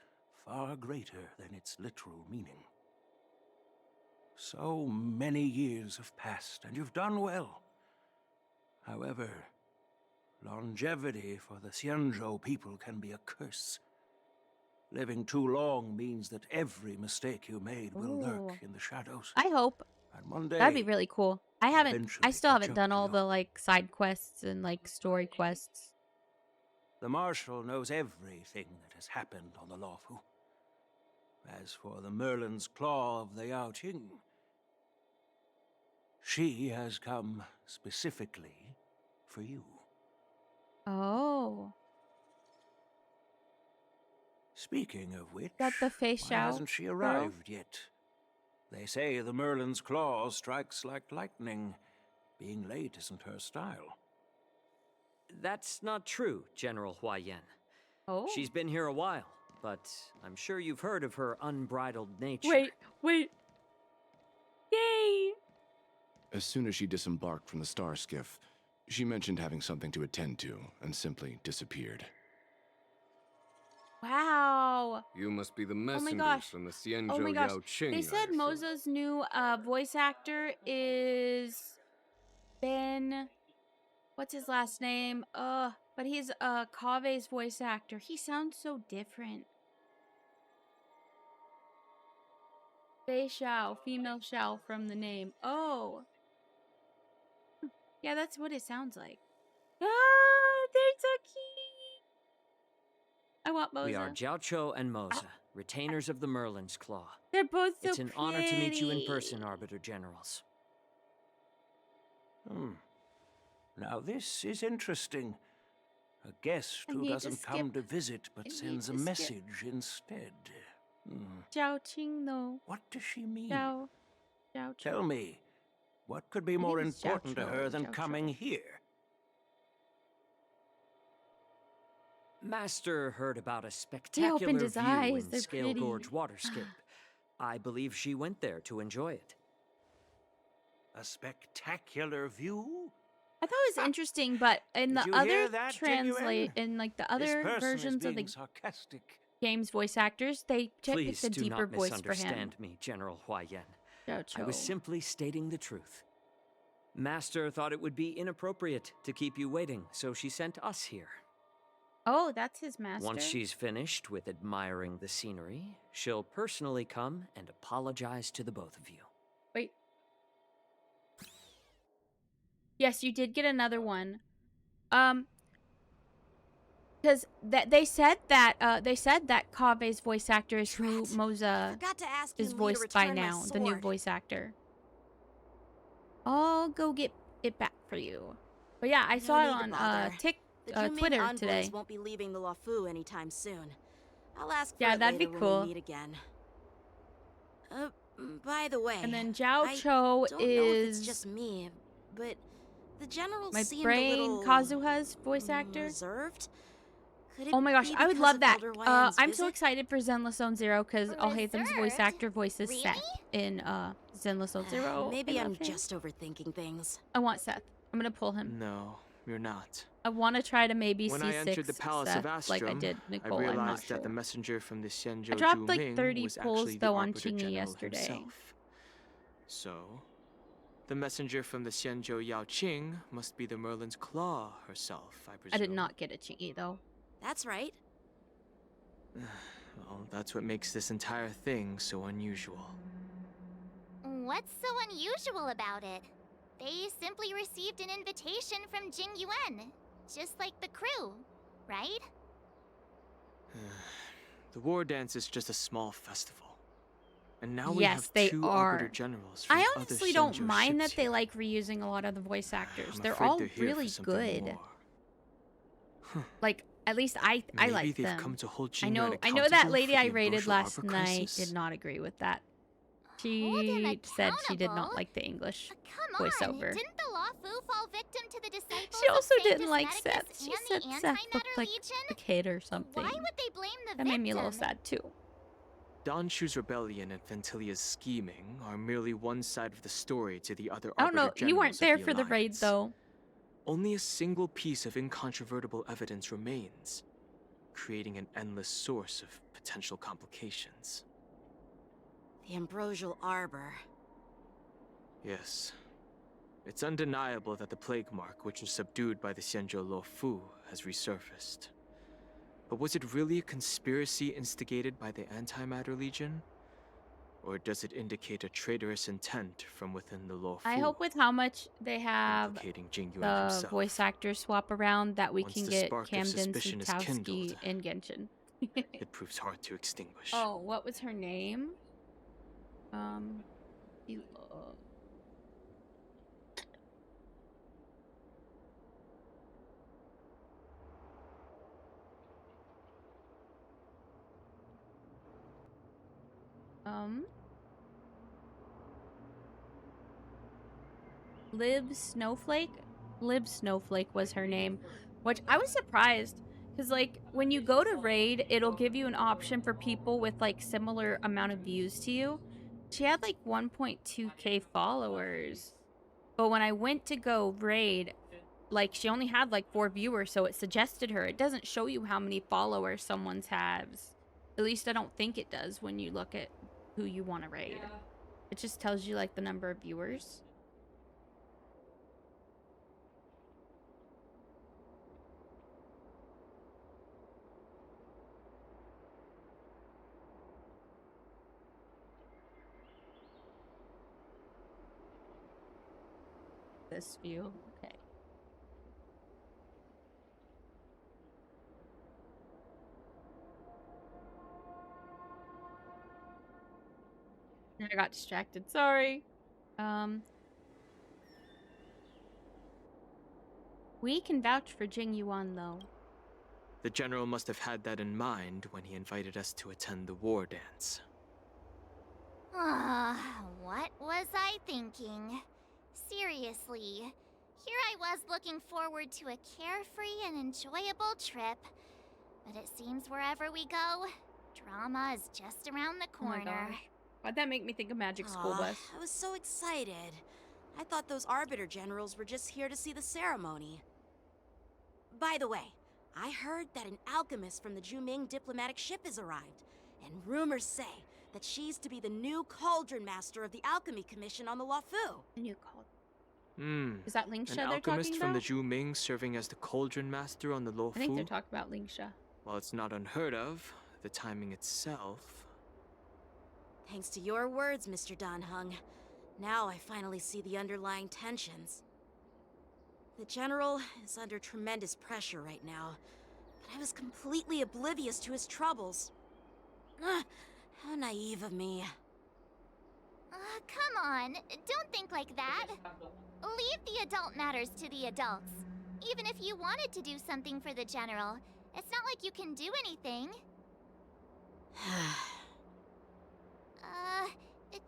far greater than its literal meaning. So many years have passed, and you've done well. However, longevity for the Xianzhou people can be a curse. Living too long means that every mistake you made will Ooh. lurk in the shadows. I hope. And one day, That'd be really cool. I eventually still catch haven't up done to all you. the, like, side quests and, like, story quests. The Marshal knows everything that has happened on the Lawfu. As for the Merlin's Claw of the Yao Qing, she has come specifically for you. Oh. Speaking of which, Got the Fei why Xiao hasn't she girl? arrived yet? They say the Merlin's Claw strikes like lightning. Being late isn't her style. That's not true, General Huayan. Oh? She's been here a while, but I'm sure you've heard of her unbridled nature. Wait. Yay! As soon as she disembarked from the star skiff, she mentioned having something to attend to and simply disappeared. Wow. You must be the Oh my messengers gosh. from the Xianzhou Oh my gosh. Yao Qing. They said I assume. Moza's new voice actor is Ben. What's his last name? But he's Kave's voice actor. He sounds so different. Fei Xiao, female Xiao from the name. Oh. Yeah, that's what it sounds like. Ah, they're so cute. I want Moza. We are Jiaoqiu and Moza, retainers of the Merlin's Claw. They're both so It's an honor to meet you in pretty. person, Arbiter Generals. Now this is interesting. A guest I who need to doesn't come skip. to visit but I need sends a to skip. message instead. Zhao Qing, no. What does she mean? Zhao Tell me, what could be more think it's important to Jiaoqiu, her than Jiaoqiu. coming here? Master heard about a spectacular opened his view eyes, in they're Scale pretty. Gorge Waterscape. I believe she went there to enjoy it. A spectacular view? I thought it was interesting, but in the Did you hear other that, translate, in like the This other person is versions of being the sarcastic. game's voice actors, they Please picked a do deeper not voice for him. misunderstand me, General Huayan. I Jiaoqiu. was simply stating the truth. Master thought it would be inappropriate to keep you waiting, so she sent us here. Oh, that's his master. Once she's finished with admiring the scenery, she'll personally come and apologize to the both of you. Wait. Yes, you did get another one. Because they said that Kave's voice actor is who Moza Forgot to ask you is to voiced by return my now, the new sword. voice actor. I'll go get it back for you. But yeah, I saw it No need to on bother. The Zhu Ming Twitter envoys today. won't be leaving the Luofu anytime soon. I'll ask for Yeah, it that'd be later cool. when we meet again. By the way, And then I Jiaoqiu don't know if it's is just me, but the general my seemed brain a little Kazuha's voice actor. reserved. Could it Oh my gosh, be I would because love of that. Elder Wyann's I'm so visit? excited for Zenless Zone Zero because Alhaitham's voice Reserved? actor voices Really? Seth in Zenless Zone Zero. Maybe I I'm love him. just overthinking things. I want Seth. I'm gonna pull him. No, you're not. I want to try to maybe When see I entered the six Palace Seth of Astrum, like I did I Nicole. I'm not realized sure. that the messenger from the Xianzhou I dropped like Zhuming 30 was pulls actually the though on Arbiter Chingy General yesterday. himself. So, the messenger from the Xianzhou Yaoqing must be the Merlin's Claw herself, I presume. I did not get a Chingy though. That's right. Well, that's what makes this entire thing so unusual. What's so unusual about it? They simply received an invitation from Jing Yuan, just like the crew, right? The war dance is just a small festival. And now we Yes, have they two are. Arbiter Generals from I other honestly don't Xianzhou mind ships that they here. like reusing a lot of the voice actors. I'm They're afraid all they're here for really something good. more. Like at least I Maybe like they've them. come to hold I Jinyu know accountable that for lady the I rated Ambrosial last Arbor night crisis. did not agree with that. She said she did not like the English Come on, voiceover. didn't the Luofu fall victim to the disciples She also of Sanctus didn't like Medicus Seth. She and said the Seth Antimatter looked like Legion? a kid or something. Why would they blame the That made me a little victim? sad too. Don Shu's rebellion and Ventilia's scheming are merely one side of the story to the other I don't know. Arbiter You weren't Generals of there the for the raid Alliance. though. Only a single piece of incontrovertible evidence remains, creating an endless source of potential complications. The Ambrosial Arbor. Yes. It's undeniable that the plague mark, which was subdued by the Xianzhou Luofu, has resurfaced. But was it really a conspiracy instigated by the Antimatter Legion? Or does it indicate a traitorous intent from within the Luofu? I hope with how much they have implicating Jingyuan the himself? voice actors swap around that we Once can the get spark of Camden suspicion is Sutowski kindled, in Genshin. it proves hard to extinguish. Oh, what was her name? Elo. Lib Snowflake? Lib Snowflake was her name, which I was surprised because like when you go to raid, it'll give you an option for people with like similar amount of views to you. She had like 1.2k followers, but when I went to go raid, like she only had like 4 viewers, so it suggested her. It doesn't show you how many followers someone's has. At least I don't think it does when you look at who you want to raid. It just tells you like the number of viewers. This view, okay. I got distracted, sorry. We can vouch for Jing Yuan though. The General must have had that in mind when he invited us to attend the war dance. What was I thinking? Seriously, here I was looking forward to a carefree and enjoyable trip. But it seems wherever we go, drama is just around the Oh my corner. gosh. Why'd that make me think of Magic School Aw, Bus? I was so excited. I thought those Arbiter Generals were just here to see the ceremony. By the way, I heard that an alchemist from the Zhuming diplomatic ship has arrived, and rumors say that she's to be the new Cauldron Master of the Alchemy Commission on the Luofu. New Cauldron. Is that Lingsha An they're alchemist talking from about? the Zhuming serving as the Cauldron Master on the Luofu? I think they're talking about Lingsha. While it's not unheard of, the timing itself... Thanks to your words, Mr. Danheng. Now I finally see the underlying tensions. The General is under tremendous pressure right now, but I was completely oblivious to his troubles. How naive of me. Come on, don't think like that. Leave the adult matters to the adults. Even if you wanted to do something for the General, it's not like you can do anything.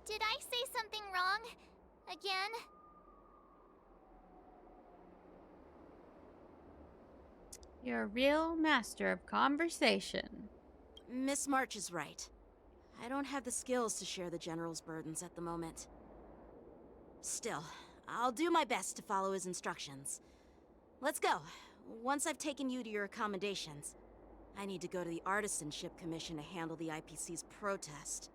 Did I say something wrong? Again? You're a real master of conversation. Miss March is right. I don't have the skills to share the General's burdens at the moment. Still, I'll do my best to follow his instructions. Let's go. Once I've taken you to your accommodations, I need to go to the Artisanship Commission to handle the IPC's protest.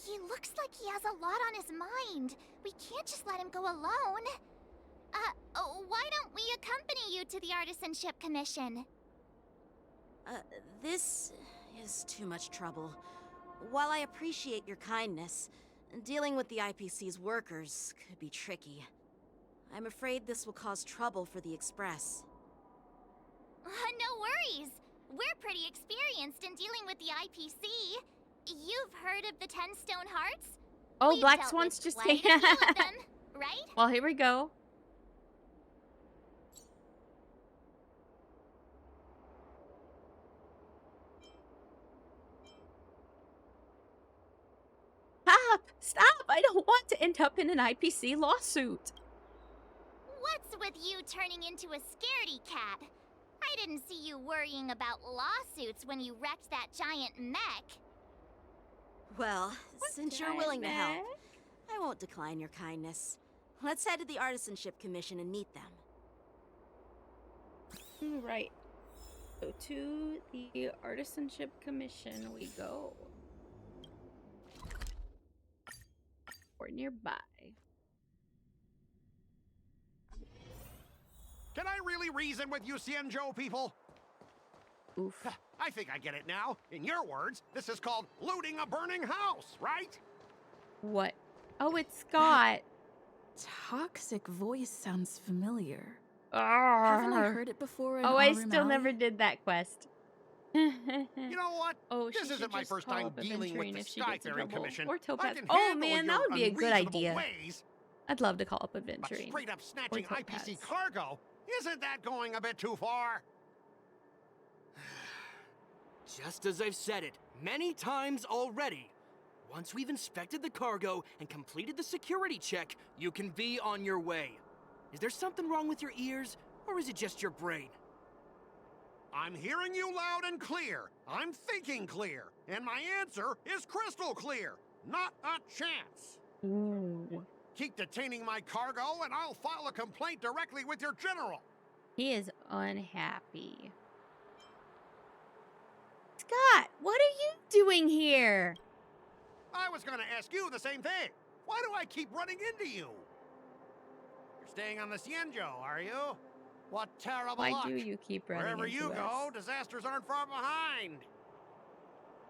He looks like he has a lot on his mind. We can't just let him go alone. Why don't we accompany you to the Artisanship Commission? This is too much trouble. While I appreciate your kindness, dealing with the IPC's workers could be tricky. I'm afraid this will cause trouble for the Express. No worries. We're pretty experienced in dealing with the IPC. You've heard of the 10 Stone Hearts? Oh, We've Black dealt Swan's with just quite a few of them, right? Well, here we go. Stop! Stop! I don't want to end up in an IPC lawsuit. What's with you turning into a scaredy cat? I didn't see you worrying about lawsuits when you wrecked that giant mech. Well, since you're willing to help, I won't decline your kindness. Let's head to the Artisanship Commission and meet them. Right. So to the Artisanship Commission we go. Or nearby. Can I really reason with you Cienjo people? Oof. I think I get it now. In your words, this is called looting a burning house, right? What? Oh, it's Scott. Toxic voice sounds familiar. Arr. Haven't I heard it before in Oh, I Aurum still Alley? never did that quest. You know what? Oh, this she isn't should my just first call time up dealing with Aventurine the if she gets in Skyfaring trouble. Commission. Or I Topaz. can Oh handle man, that your would be a good unreasonable idea. ways, I'd love to call up but Aventurine. straight up snatching Or IPC Topaz. cargo, isn't that going a bit too far? Just as I've said it many times already. Once we've inspected the cargo and completed the security check, you can be on your way. Is there something wrong with your ears, or is it just your brain? I'm hearing you loud and clear. I'm thinking clear. And my answer is crystal clear. Not a chance. Ooh. Keep detaining my cargo and I'll file a complaint directly with your general. He is unhappy. Scott, what are you doing here? I was gonna ask you the same thing. Why do I keep running into you? You're staying on the Cienjo, are you? What terrible Why luck. do you keep running Wherever into you us? go, disasters aren't far behind.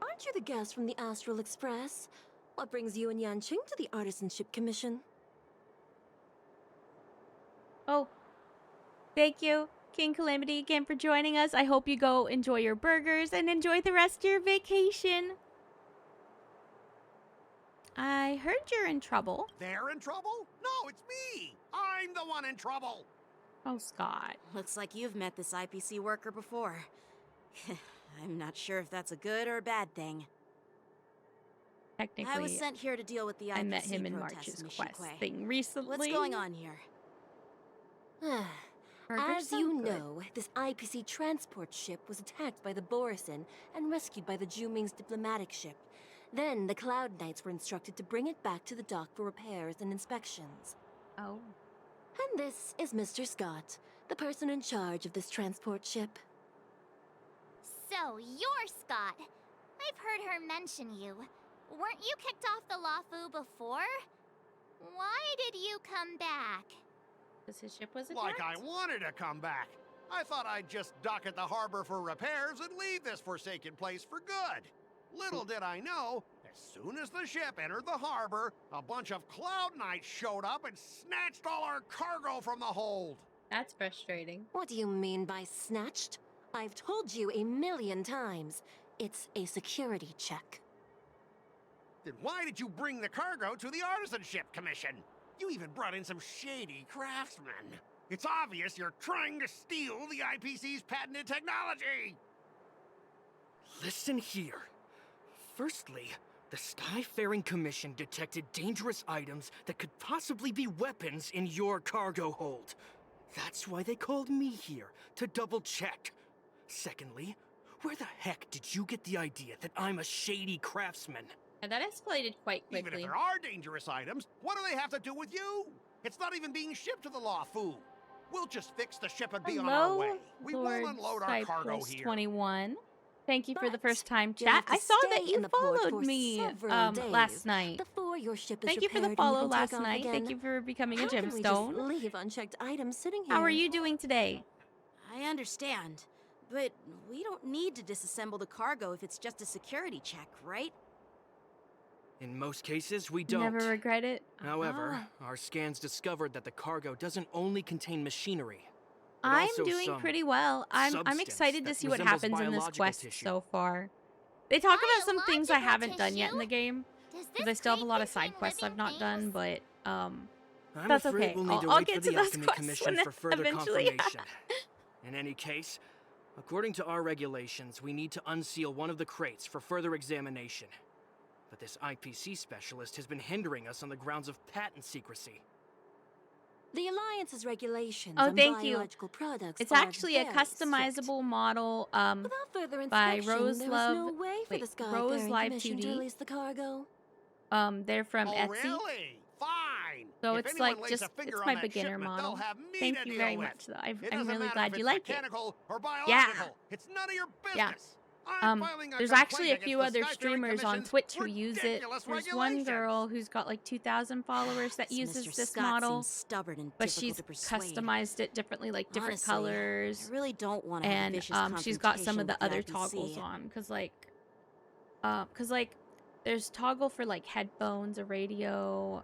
Aren't you the guest from the Astral Express? What brings you and Yanqing to the Artisanship Commission? Oh, thank you, King Calamity, again for joining us. I hope you go enjoy your burgers and enjoy the rest of your vacation. I heard you're in trouble. They're in trouble? No, it's me. I'm the one in trouble. Oh, Scott. Looks like you've met this IPC worker before. I'm not sure if that's a good or a bad thing. Technically, I was sent here to deal with the IPC I met him in protests, March's Miss quest Shikwe. thing recently. What's going on here? Burgers As sound you good. know, this IPC transport ship was attacked by the Borisin and rescued by the Juming's diplomatic ship. Then the Cloud Knights were instructed to bring it back to the dock for repairs and inspections. Oh. And this is Mr. Scott, the person in charge of this transport ship. So, you're Scott. I've heard her mention you. Weren't you kicked off the Lafu before? Why did you come back? Because his ship was Like attacked? I wanted to come back. I thought I'd just dock at the harbor for repairs and leave this forsaken place for good. Little did I know, as soon as the ship entered the harbor, a bunch of Cloud Knights showed up and snatched all our cargo from the hold. That's frustrating. What do you mean by snatched? I've told you 1,000,000 times. It's a security check. Then why did you bring the cargo to the Artisanship Commission? You even brought in some shady craftsmen. It's obvious you're trying to steal the IPC's patented technology. Listen here. Firstly, the Skyfaring Commission detected dangerous items that could possibly be weapons in your cargo hold. That's why they called me here, to double check. Secondly, where the heck did you get the idea that I'm a shady craftsman? And that escalated quite quickly. Even if there are dangerous items, what do they have to do with you? It's not even being shipped to the Law-Fu. We'll just fix the ship and be on our way. We won't unload our cargo Cypress here. 21. Thank you for the first time You'll have chat. to I saw that stay you in the port followed for me several days last night. before your ship is Thank you for the repaired and you follow can take last off night. Thank again. you for becoming a How can we just gemstone. leave unchecked items sitting here? How are you doing today? I understand, but we don't need to disassemble the cargo if it's just a security check, right? In most cases, we don't. Never regret it. However, Ah. our scans discovered that the cargo doesn't only contain machinery. but I'm also doing some pretty well. I'm substance excited to that see what resembles happens in this biological quest tissue. so far. They talk about some things I haven't done yet in the game. Does Because I still have a lot of side quests I've not done, but I'm that's afraid okay. we'll need to I'll wait get for to the those Alchemy quests Commission when for further eventually. confirmation. In any case, according to our regulations, we need to unseal one of the crates for further examination. But this IPC specialist has been hindering us on the grounds of patent secrecy. The Alliance's regulations Oh, on thank you. biological products It's are actually a very customizable model Without further by inspection, Rose there Love. was no way for the Rose Skyfaring Live Commission to 2D. release the cargo. They're from Oh, Etsy. really? Fine. So If it's anyone like lays just a finger it's on my that beginner shipment, model. they'll have me Thank to you deal very with. much though. It I'm doesn't really matter glad if you it's like it. mechanical or Yeah. biological. It's none of your business. Yeah. I'm filing a There's complaint actually a against few the other Skyfaring streamers on Commission's Twitch who use it. ridiculous There's one regulations. girl who's got like 2,000 followers that This uses Mr. this Scott model, seems stubborn and but difficult she's to persuade. customized it differently, like different Honestly, colors. I really don't want to have a And vicious she's got some of confrontation the with the other IPC. toggles on, cause like there's toggle for like headphones, a radio,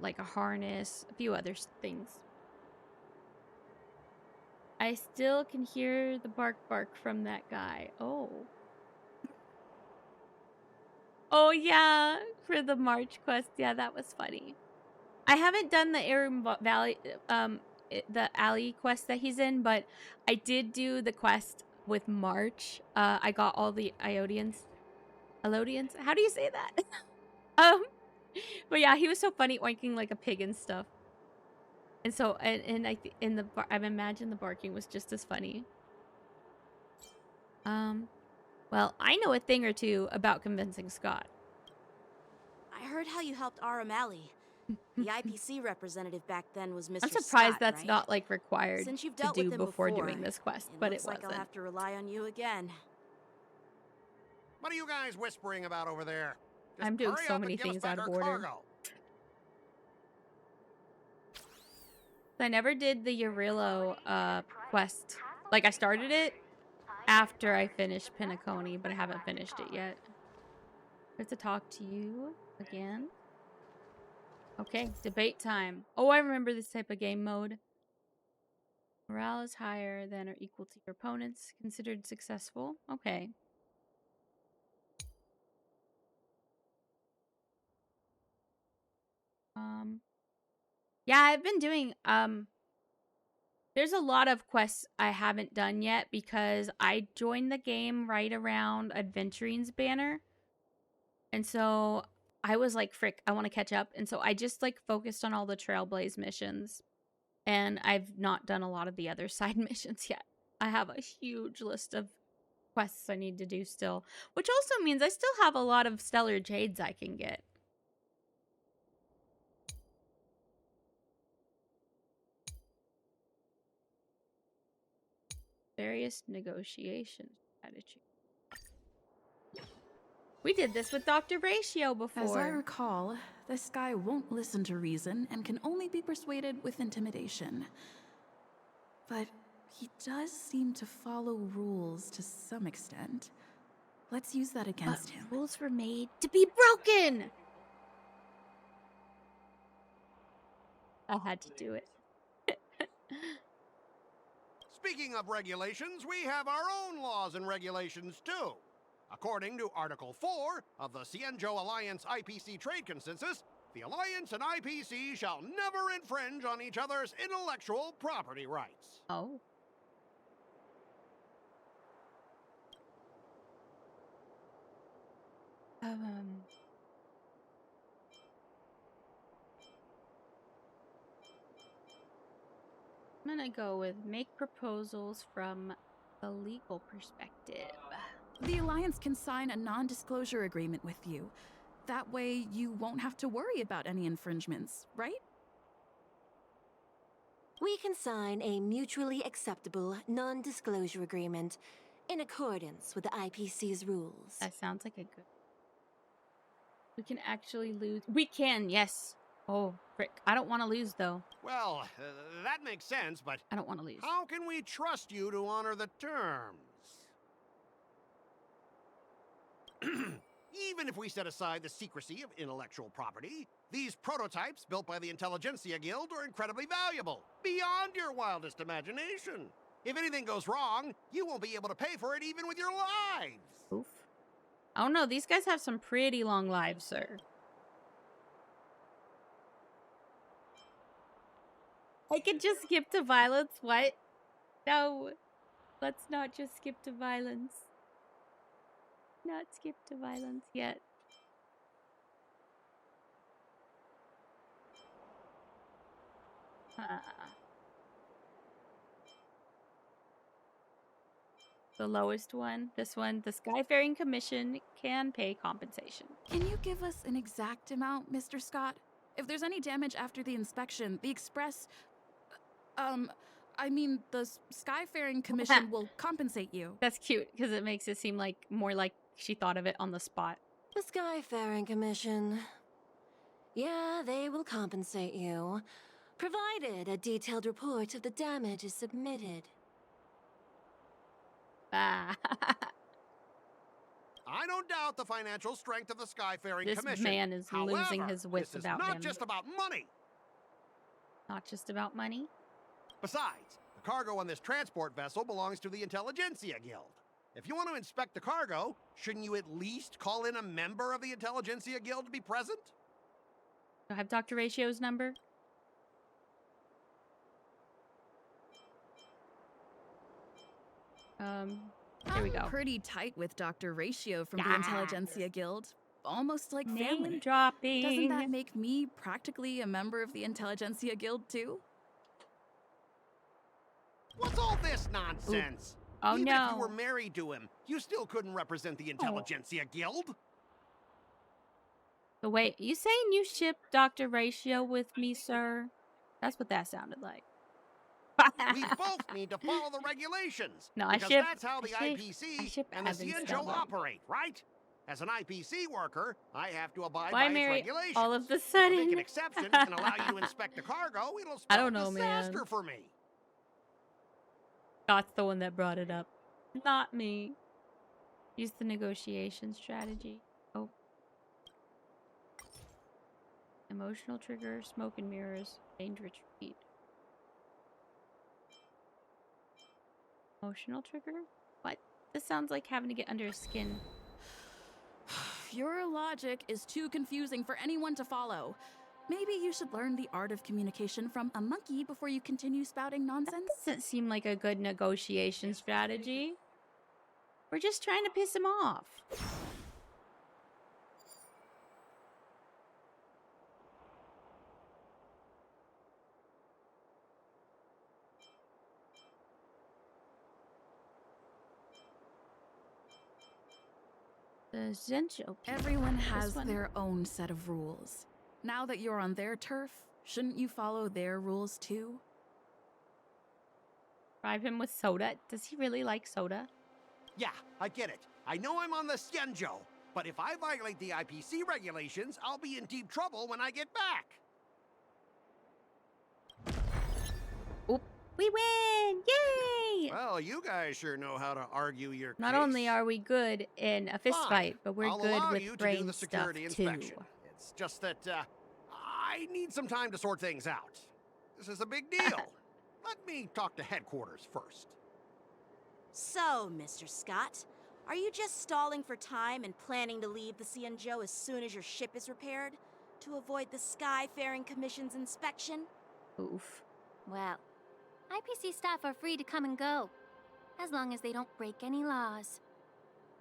like a harness, a few other things. I still can hear the bark from that guy. Oh. Oh yeah, for the March quest. Yeah, that was funny. I haven't done the Arum Valley, the alley quest that he's in, but I did do the quest with March. I got all the Iodians. Elodians? How do you say that? But yeah, he was so funny oinking like a pig and stuff. And so, and I I've imagined the barking was just as funny. Well, I know a thing or two about convincing Scott. I heard how you helped Aramali. The IPC representative back then was Mr. I'm surprised Scott, that's right? not like required Since you've to dealt do with him before doing this quest, but it looks like wasn't. I'll have to rely on you again. What are you guys whispering about over there? Just I'm doing hurry so up many and give us things back out of our order. cargo. I never did the Urillo quest. Like, I started it after I finished Pinacone, but I haven't finished it yet. I have to talk to you again. Okay, debate time. Oh, I remember this type of game mode. Morale is higher than or equal to your opponents. Considered successful. Okay. Yeah, I've been doing, there's a lot of quests I haven't done yet because I joined the game right around Adventurine's banner. And so I was like, frick, I want to catch up. And so I just like focused on all the Trailblaze missions. And I've not done a lot of the other side missions yet. I have a huge list of quests I need to do still. Which also means I still have a lot of Stellar Jades I can get. Various negotiation strategy. We did this with Dr. Ratio before. As I recall, this guy won't listen to reason and can only be persuaded with intimidation. But he does seem to follow rules to some extent. Let's use that against him. Rules were made to be broken! I had to do it. Speaking of regulations, we have our own laws and regulations too. According to Article 4 of the Cienjo Alliance IPC Trade Consensus, the Alliance and IPC shall never infringe on each other's intellectual property rights. Oh. I'm gonna go with make proposals from the legal perspective. The Alliance can sign a non-disclosure agreement with you. That way, you won't have to worry about any infringements, right? We can sign a mutually acceptable non-disclosure agreement in accordance with the IPC's rules. That sounds like a good... We can actually lose. We can, yes. Oh, frick. I don't want to lose, though. Well, that makes sense, but I don't want to lose. how can we trust you to honor the terms? Even if we set aside the secrecy of intellectual property, these prototypes built by the Intelligentsia Guild are incredibly valuable, beyond your wildest imagination. If anything goes wrong, you won't be able to pay for it even with your lives. Oof. Oh no, these guys have some pretty long lives, sir. I could just skip to violence. What? No. Let's not just skip to violence. Not skip to violence yet. The lowest one, this one, the Skyfaring Commission can pay compensation. Can you give us an exact amount, Mr. Scott? If there's any damage after the inspection, the Express... I mean, the Skyfaring Commission will compensate you. That's cute, because it makes it seem like more like she thought of it on the spot. The Skyfaring Commission. Yeah, they will compensate you, provided a detailed report of the damage is submitted. I don't doubt the financial strength of the Skyfaring This Commission. man is losing However, his wits this about is not him. just about money. Not just about money? Besides, the cargo on this transport vessel belongs to the Intelligentsia Guild. If you want to inspect the cargo, shouldn't you at least call in a member of the Intelligentsia Guild to be present? Do I have Dr. Ratio's number? Here we go. I'm pretty tight with Dr. Ratio from the Intelligentsia Guild. Almost like Name family. dropping. Doesn't that make me practically a member of the Intelligentsia Guild too? What's all this nonsense? Oh, Even no. if you were married to him, you still couldn't represent the Intelligentsia Guild. So wait, you saying you shipped Dr. Ratio with me, sir? That's what that sounded like. We both need to follow the regulations. No, I because ship- that's how the I ship- IPC I ship and the Evans Cienjo Stella. operate, right? As an IPC worker, I have to abide Why by marry its regulations. all of the I'll sudden? make an exception and allow you to inspect the cargo. It'll spell I don't know, disaster man. for me. Scott's the one that brought it up. Not me. Use the negotiation strategy. Oh. Emotional trigger, smoke and mirrors, range retreat. Emotional trigger? What? This sounds like having to get under his skin. Your logic is too confusing for anyone to follow. Maybe you should learn the art of communication from a monkey before you continue spouting nonsense. Doesn't seem like a good negotiation strategy. We're just trying to piss him off. The Zencho. Everyone This has one. their own set of rules. Now that you're on their turf, shouldn't you follow their rules too? Bribe him with soda. Does he really like soda? Yeah, I get it. I know I'm on the Cienjo, but if I violate the IPC regulations, I'll be in deep trouble when I get back. Oop. We win! Yay! Well, you guys sure know how to argue your Not case. only are we good in a fist Fine. fight, but we're I'll good allow with you to do brain the security stuff too. inspection. It's just that I need some time to sort things out. This is a big deal. Let me talk to headquarters first. So, Mr. Scott, are you just stalling for time and planning to leave the Cienjo as soon as your ship is repaired? To avoid the Skyfaring Commission's inspection? Oof. Well, IPC staff are free to come and go, as long as they don't break any laws.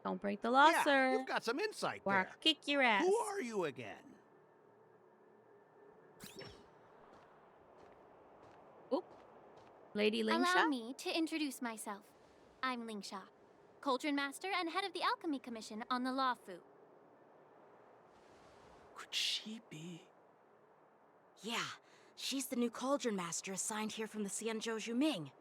Don't break the law, Yeah, sir. you've got some insight Or I'll there. kick your ass. Who are you again? Lady Allow Lingsha? me to introduce myself. I'm Lingsha, Cauldron Master and head of the Alchemy Commission on the Lawfu. Could she be? Yeah, she's the new Cauldron Master assigned here from the Xianzhou Juming.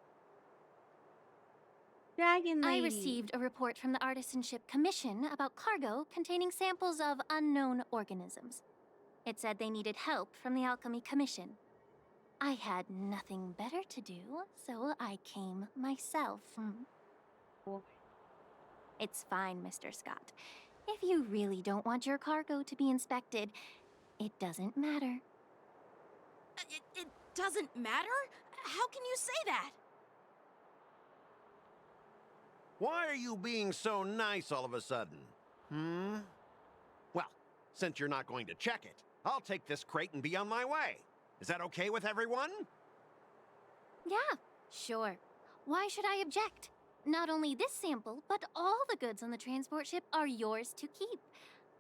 Dragon Lady. I received a report from the Artisanship Commission about cargo containing samples of unknown organisms. It said they needed help from the Alchemy Commission. I had nothing better to do, so I came myself. It's fine, Mr. Scott. If you really don't want your cargo to be inspected, it doesn't matter. It doesn't matter? How can you say that? Why are you being so nice all of a sudden? Well, since you're not going to check it, I'll take this crate and be on my way. Is that okay with everyone? Yeah, sure. Why should I object? Not only this sample, but all the goods on the transport ship are yours to keep.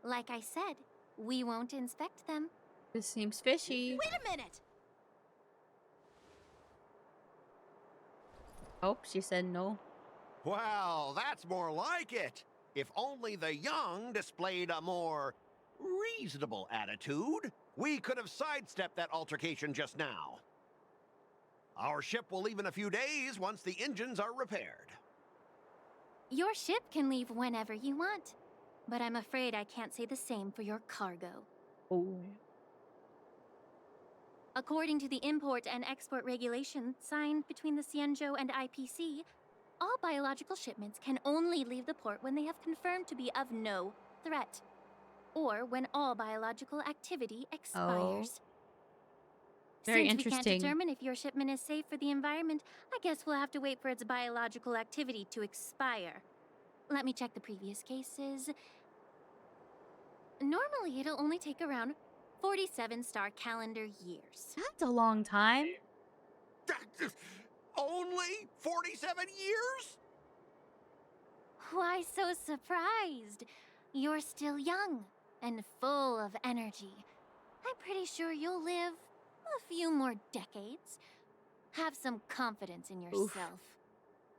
Like I said, we won't inspect them. This seems fishy. Wait a minute! Oh, she said no. Well, that's more like it. If only the young displayed a more reasonable attitude, we could have sidestepped that altercation just now. Our ship will leave in a few days once the engines are repaired. Your ship can leave whenever you want, but I'm afraid I can't say the same for your cargo. Oh. According to the import and export regulations signed between the Xianzhou and IPC, all biological shipments can only leave the port when they have confirmed to be of no threat, or when all biological activity expires. Very Since we interesting. can't determine if your shipment is safe for the environment, I guess we'll have to wait for its biological activity to expire. Let me check the previous cases. Normally, it'll only take around 47 star calendar years. That's a long time. Only 47 years? Why so surprised? You're still young and full of energy. I'm pretty sure you'll live a few more decades. Have some confidence in yourself.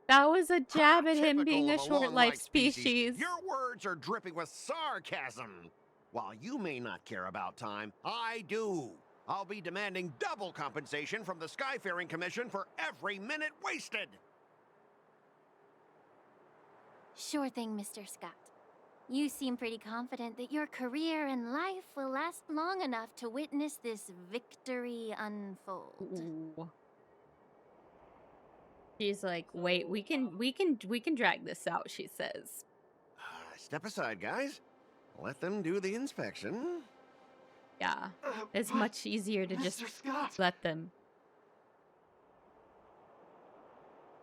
That was a jab at him Typical being a of short long-lived life species. Your words are dripping with sarcasm. While you may not care about time, I do. I'll be demanding double compensation from the Skyfaring Commission for every minute wasted. Sure thing, Mr. Scott. You seem pretty confident that your career and life will last long enough to witness this victory unfold. Ooh. She's like, wait, we can drag this out, she says. Step aside, guys. Let them do the inspection. Yeah. It's much easier to just let them.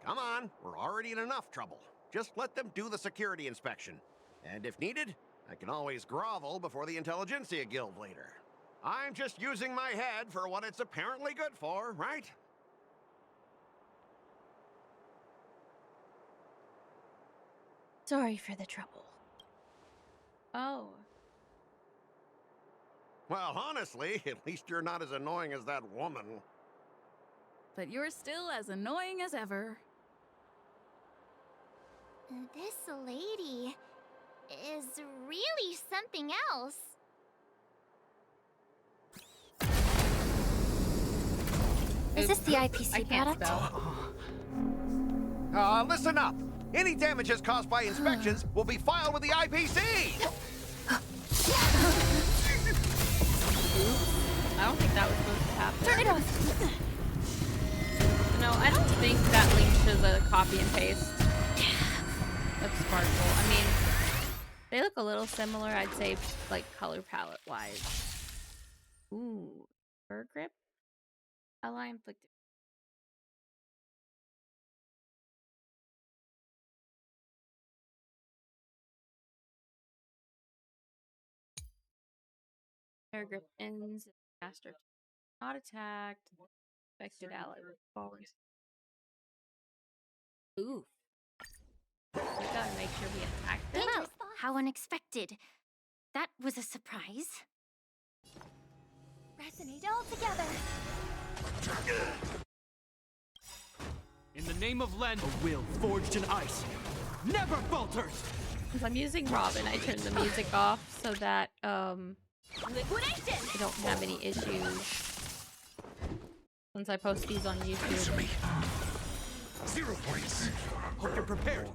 Come on, we're already in enough trouble. Just let them do the security inspection. And if needed, I can always grovel before the Intelligentsia Guild later. I'm just using my head for what it's apparently good for, right? Sorry for the trouble. Oh. Well, honestly, at least you're not as annoying as that woman. But you're still as annoying as ever. This lady is really something else. Is this the IPC product? Listen up. Any damages caused by inspections will be filed with the IPC. I don't think that was supposed to happen. Turn it off. No, I don't think that link is a copy and paste of Sparkle. I mean, they look a little similar, I'd say, like color palette wise. Ooh, fur grip? Ally inflicted. Fur grip ends. Master not attacked. Affected ally falls. Ooh. We gotta make sure we attack them. Well, how unexpected. That was a surprise. Resonate all together. In the name of Len, a will forged in ice never falters! Since I'm using Robin, I turned the music off so that I don't have any issues. Since I post these on YouTube. 0 points. Hope you're prepared.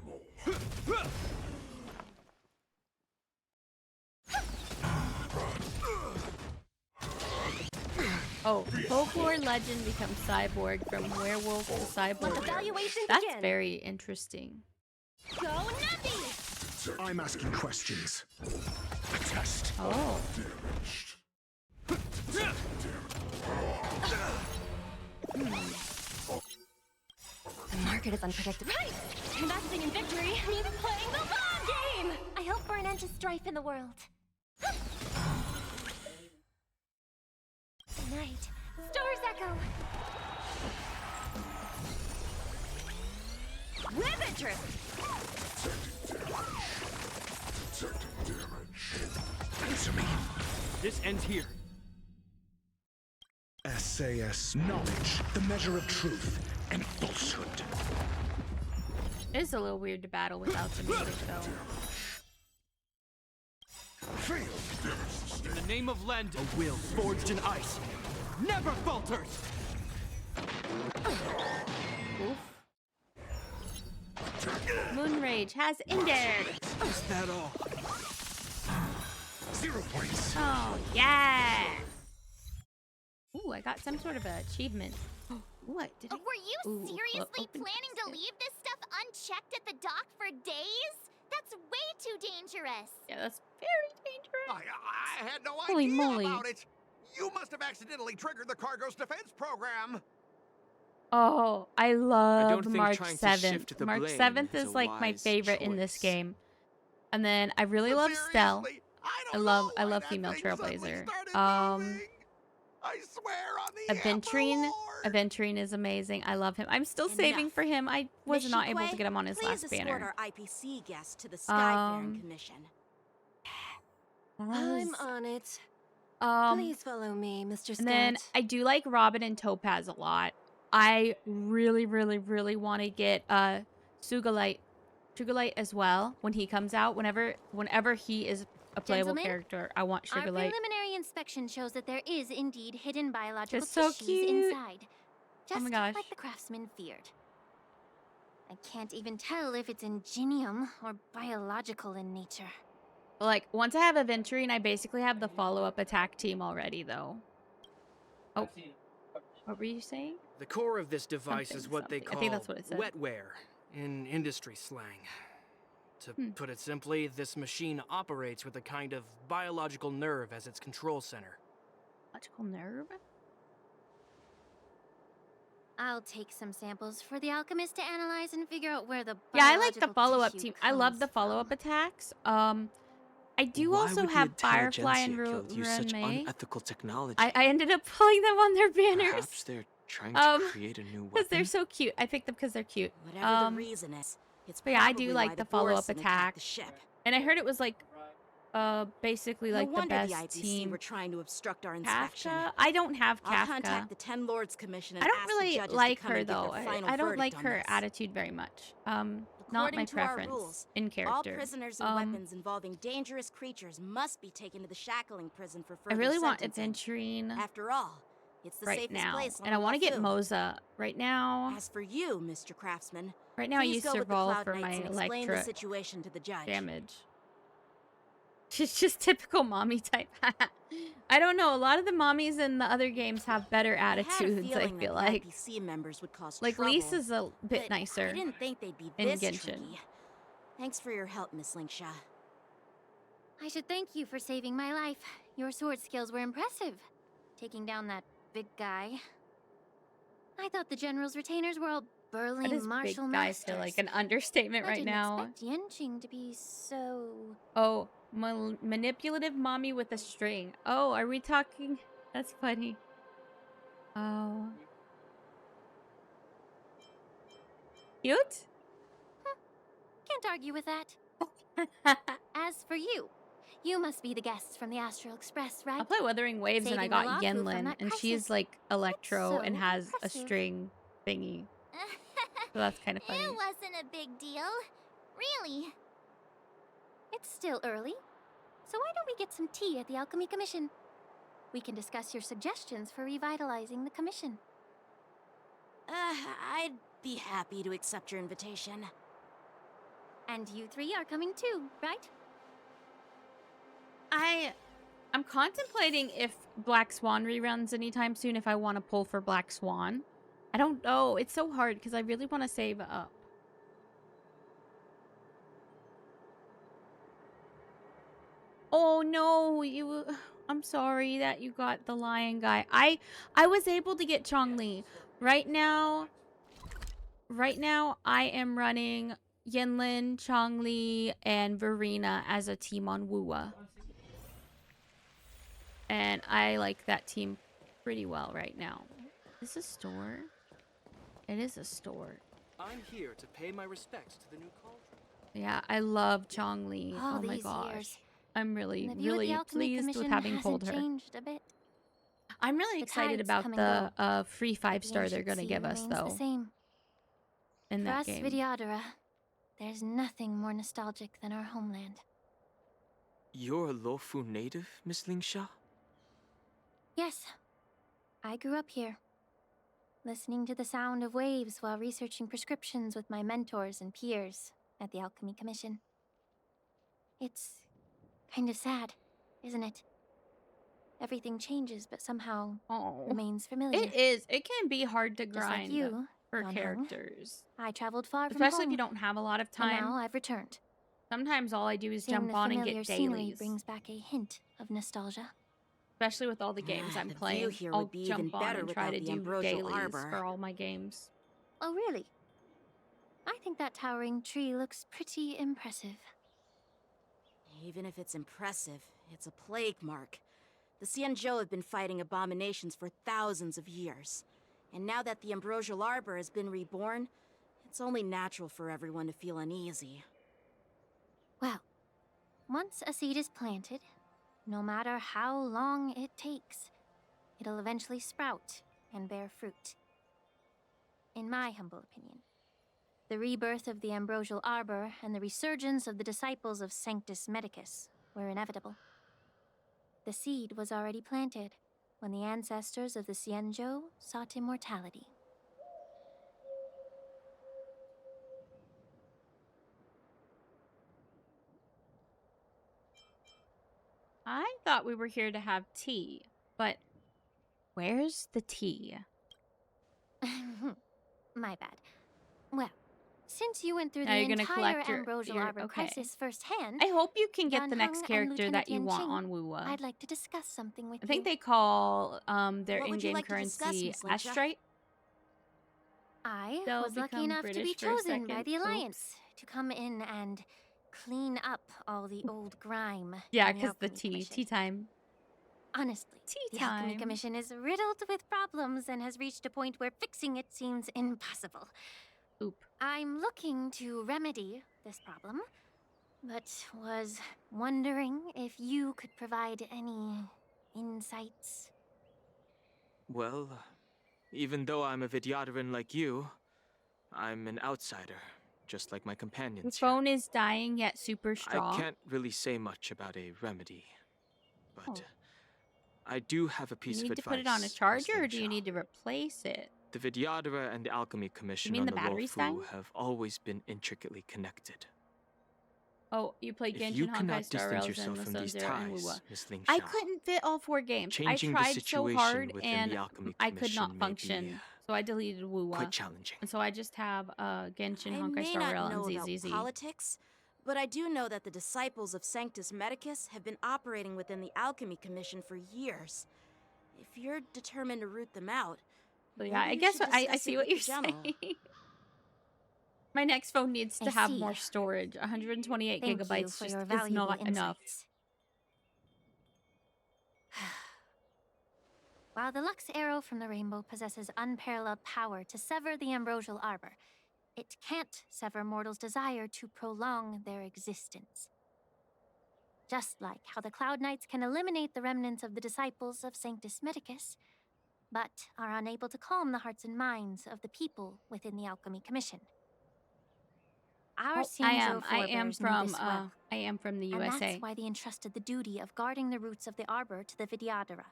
Oh, folklore legend becomes cyborg from werewolf to cyborg. evaluation That's begin. very interesting. Go Nappy! I'm asking questions. A test. Oh. The market is unpredictable. Right! Investing in victory means playing the long game! I hope for an end to strife in the world. Tonight, Stars Echo! Riveter! Answer me. This ends here. SAS knowledge, the measure of truth and falsehood. It is a little weird to battle without the music, though. In the name of Lend, a will forged in ice never falters! Oof. Moon Rage has ended! Is that all? 0 points. Oh, yeah! Ooh, I got some sort of achievement. What? Did I... Were you seriously planning to leave this stuff unchecked at the dock for days? That's way too dangerous. Yeah, that's very dangerous. I had no Holy idea moly. about it. You must have accidentally triggered the cargo's defense program. Oh, I love think March trying to 7th. shift the March blame 7th is is a like my wise favorite in this choice. game. And then I really love Stell. I love female Trailblazer. I swear on the Aventurine. Aventurine is amazing. I love him. I'm still saving for him. I was not able to get him on his please last escort banner. our IPC guest to the Skyfaring Commission. I'm on it. Please follow me, Mr. Scott. And then I do like Robin and Topaz a lot. I really, really, really want to get Sugalite as well when he comes out. Whenever he is a playable Gentlemen, character, I want Our Sugalite. preliminary inspection shows that there is indeed hidden biological Just so tissues cute. inside. Oh Just my gosh. like the craftsman feared. I can't even tell if it's ingenium or biological in nature. Like, once I have Aventurine, I basically have the follow-up attack team already, though. Oh. What were you saying? The core of this device is what they something. call I think that's what it said. wetware in industry slang. To put it simply, this machine operates with a kind of biological nerve as its control center. Biological nerve? I'll take some samples for the alchemist to analyze and figure out where the Yeah, I like the biological follow-up tissue team. I love the comes follow-up attacks. I do Why also would the have Firefly intelligentsia and guild use such May. unethical technology? I ended up pulling them on their banners. Perhaps they're trying to create a new Because they're weapon? so cute. I picked them because they're cute. Whatever the reason is, it's but yeah, I probably do why like the the follow-up Borison attacked attack. the ship. And I heard it was like, basically like no the wonder best the IPC team. were trying to obstruct our inspection. Kafka? I don't have I'll Kafka. contact the Ten Lords Commission and I don't ask the really judges like to come her and give though. their final I don't verdict like on her this. attitude very much. Not According my to our preference rules, in all character. prisoners and weapons involving dangerous creatures must be taken to the shackling prison for I further really want sentencing. Aventurine After all, it's the right safest now, place on and I want to get Moza right now. As for you, Mr. Craftsman, Right now, I please use go with the Serval Cloud for Knights my and explain the electric situation to the judge. damage. She's just typical mommy type. I don't know. A lot of the mommies in the other games have better I had a attitudes. I feeling feel that like. the IPC members would cause Like trouble, Lisa's a bit but nicer. I didn't think they'd be in this Genshin. tricky. Thanks for your help, Miss Linksha. I should thank you for saving my life. Your sword skills were impressive. Taking down that big guy. I thought the general's retainers were all burly That is martial big guy masters. feel like an understatement I right didn't now. expect Yenching to be so... Oh, manipulative mommy with a string. Oh, are we talking? That's funny. Oh. Cute? Can't argue with that. As for you, you must be the guests from the Astral Express, right? I play Wuthering Waves and I Saving the got Lafu from Yenlin, that and she's crisis. like Electro so and has impressive. a string thingy. So that's kind of funny. It wasn't a big deal. Really. It's still early, so why don't we get some tea at the Alchemy Commission? We can discuss your suggestions for revitalizing the commission. I'd be happy to accept your invitation. And you three are coming too, right? I'm contemplating if Black Swan reruns anytime soon, if I want to pull for Black Swan. I don't know. It's so hard because I really want to save up. Oh no, I'm sorry that you got the lion guy. I was able to get Chongli. Right now I am running Yinlin, Chongli, and Verena as a team on Wuwa. And I like that team pretty well right now. Is this a store? It is a store. I'm here to pay my respects to the new cauldron. Yeah, I love Chongli. All Oh my these gosh. years, I'm really, the view of really the Alchemy pleased with Commission having hasn't pulled her. changed a bit. I'm really The excited tides about come and the go. free The 5-star they're ancient going to sea give us, remains though, the same. in For that us game. Vidyadhara, there's nothing more nostalgic than our homeland. You're a Luofu native, Miss Lingsha? Yes, I grew up here, listening to the sound of waves while researching prescriptions with my mentors and peers at the Alchemy Commission. It's kind of sad, isn't it? Everything changes, but somehow remains familiar. It is. It can be hard to Just like grind you, for Don Hung. characters. I traveled far from Especially if home, you don't have a lot of and time. now I've returned. Sometimes all I do is Seeing jump the on and familiar get scenery dailies. brings back a hint of nostalgia. Especially with all the games I'm The view playing. here I'll would be jump even on better and try without to the do ambrosial dailies arbor. for all my games. Oh, really? I think that towering tree looks pretty impressive. Even if it's impressive, it's a plague mark. The Xianzhou have been fighting abominations for thousands of years. And now that the ambrosial arbor has been reborn, it's only natural for everyone to feel uneasy. Well, once a seed is planted, no matter how long it takes, it'll eventually sprout and bear fruit. In my humble opinion, the rebirth of the ambrosial arbor and the resurgence of the disciples of Sanctus Medicus were inevitable. The seed was already planted when the ancestors of the Xianzhou sought immortality. I thought we were here to have tea, but where's the tea? My bad. Well, since you went through Now the you're gonna entire collect your ambrosial arbor crisis firsthand, I hope you can get Don the next Hung and character that Lieutenant you Yan want Qing, on Wuwa. I'd like to discuss something with I think you. they call their What would you in-game like to discuss, currency Miss Lingsha? Astrite. I They'll was lucky become enough to be British for a chosen by second. the Oops. Alliance to come in and clean up all the old grime. Yeah, in the because the Alchemy tea. Commission. Tea time. Honestly, Tea the Alchemy time. Commission is riddled with problems and has reached a point where fixing it seems impossible. Oop. I'm looking to remedy this problem, but was wondering if you could provide any insights. Well, even though I'm a Vidyadharan like you, I'm an outsider, just like my Your companions. phone is dying yet super strong. I can't really say much about a remedy, but Oh. I do have a piece You of need advice. to put it on a Miss charger, or do you Lingsha. need to replace it? The Vidyadhara and the Alchemy Commission mean on the the battery's Luofu dying? have always been intricately connected. Oh, you play If you Genshin, Honkai, cannot Star distance Rails, and yourself the from Sun these Zero and ties, Wuwa. Miss Lingsha, I couldn't fit all 4 games. changing I the tried so situation hard, within and the Alchemy I could not Commission may be, function. So I deleted Wuwa. quite challenging. And so I just have Genshin, I Honkai, may Star not Rail, and know about ZZZ. politics, but I do know that the disciples of Sanctus Medicus have been operating within the Alchemy Commission for years. If you're determined to root them out, So yeah, I maybe you guess should I discuss see it what with you're the general. saying. My next phone needs to I have see. more storage. 128 Thank you gigabytes for just your is valuable not enough. insights. While the Lux Arrow from the Rainbow possesses unparalleled power to sever the ambrosial arbor, it can't sever mortals' desire to prolong their existence. Just like how the Cloud Knights can eliminate the remnants of the disciples of Sanctus Medicus, but are unable to calm the hearts and minds of the people within the Alchemy Commission. Our Xianzhou forebears knew this well. I am from the And USA. that's why they entrusted the duty of guarding the roots of the arbor to the Vidyadhara.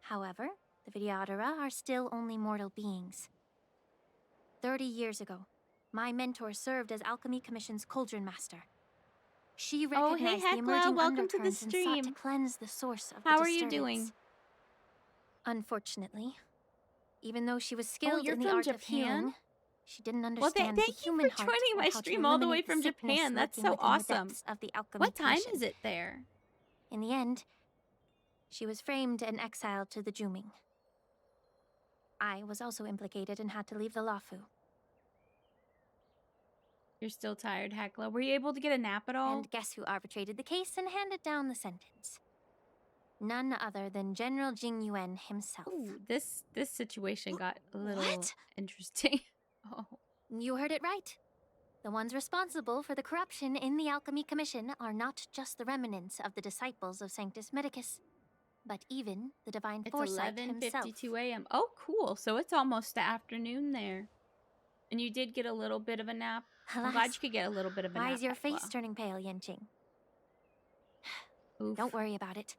However, the Vidyadhara are still only mortal beings. 30 years ago, my mentor served as Alchemy Commission's Cauldron Master. She Oh, hey recognized the Hecla, emerging welcome to the undercurrents and sought to stream. cleanse the source of How the are you disturbance. doing? Unfortunately, even though she was skilled you're in the from art of Japan? healing, she didn't Well, understand thank the you human for heart joining or my how stream to all the way eliminate from sickness Japan. That's lurking so within the awesome. depths of the Alchemy What time Commission. is it there? In the end, she was framed and exiled to the Juming. I was also implicated and had to leave the Lafu. You're still tired, Hecla. Were you able to get a nap at all? And guess who arbitrated the case and handed down the sentence? None other than General Jing Yuan himself. Ooh, this situation got a little interesting. Oh. You heard it right. The ones responsible for the corruption in the Alchemy Commission are not just the remnants of the disciples of Sanctus Medicus, but even the Divine It's Foresight himself. 11:52 a.m. Oh, cool. So it's almost the afternoon there. And you did get a little bit of a nap. I'm glad Alas, you could get a little bit of a nap. why is your Hecla. face turning pale, Yanqing? Oof. Don't worry about it.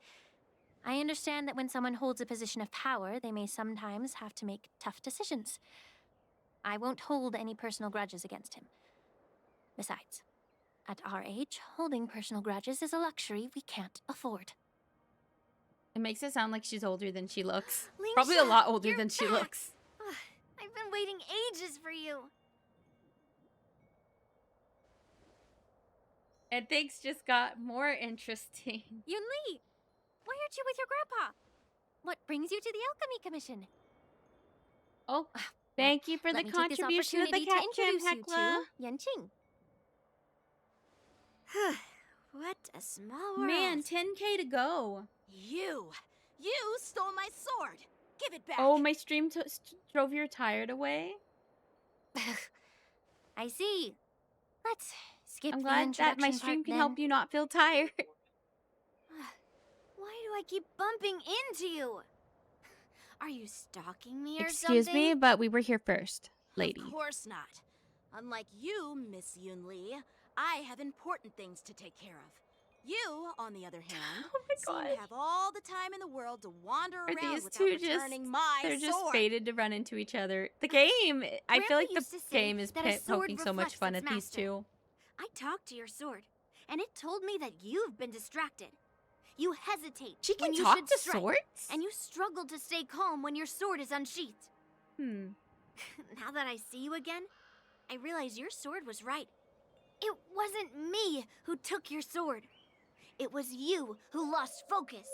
I understand that when someone holds a position of power, they may sometimes have to make tough decisions. I won't hold any personal grudges against him. Besides, at our age, holding personal grudges is a luxury we can't afford. It makes it sound like she's older than she looks. Lingsha, Probably a lot older you're than she back. looks. I've been waiting ages for you. And things just got more interesting. Yunli, why aren't you with your grandpa? What brings you to the Alchemy Commission? Oh, thank you for the Let me take this contribution of the opportunity cat to cam, introduce you Hecla. to Yanqing. What a small world. Man, 10K to go. You stole my sword. Give it back. Oh, my stream drove your tired away. I see. Let's skip I'm the glad that introduction my stream part can then. help you not feel tired. Why do I keep bumping into you? Are you stalking me or something? Excuse me, but we were here first, lady. Of course not. Unlike you, Miss Yun Li, I have important things to take care of. You, on the other hand, seem to have all the time in the world to wander Are around these without two just, returning my they're just sword. fated to run into each other. The game, I feel like the used to say game is that a sword poking so much reflects fun its at these master. two. I talked to your sword, and it told me that you've been distracted. You hesitate She can when you talk should to strike, swords? and you struggle to stay calm when your sword is unsheathed. Now that I see you again, I realize your sword was right. It wasn't me who took your sword. It was you who lost focus.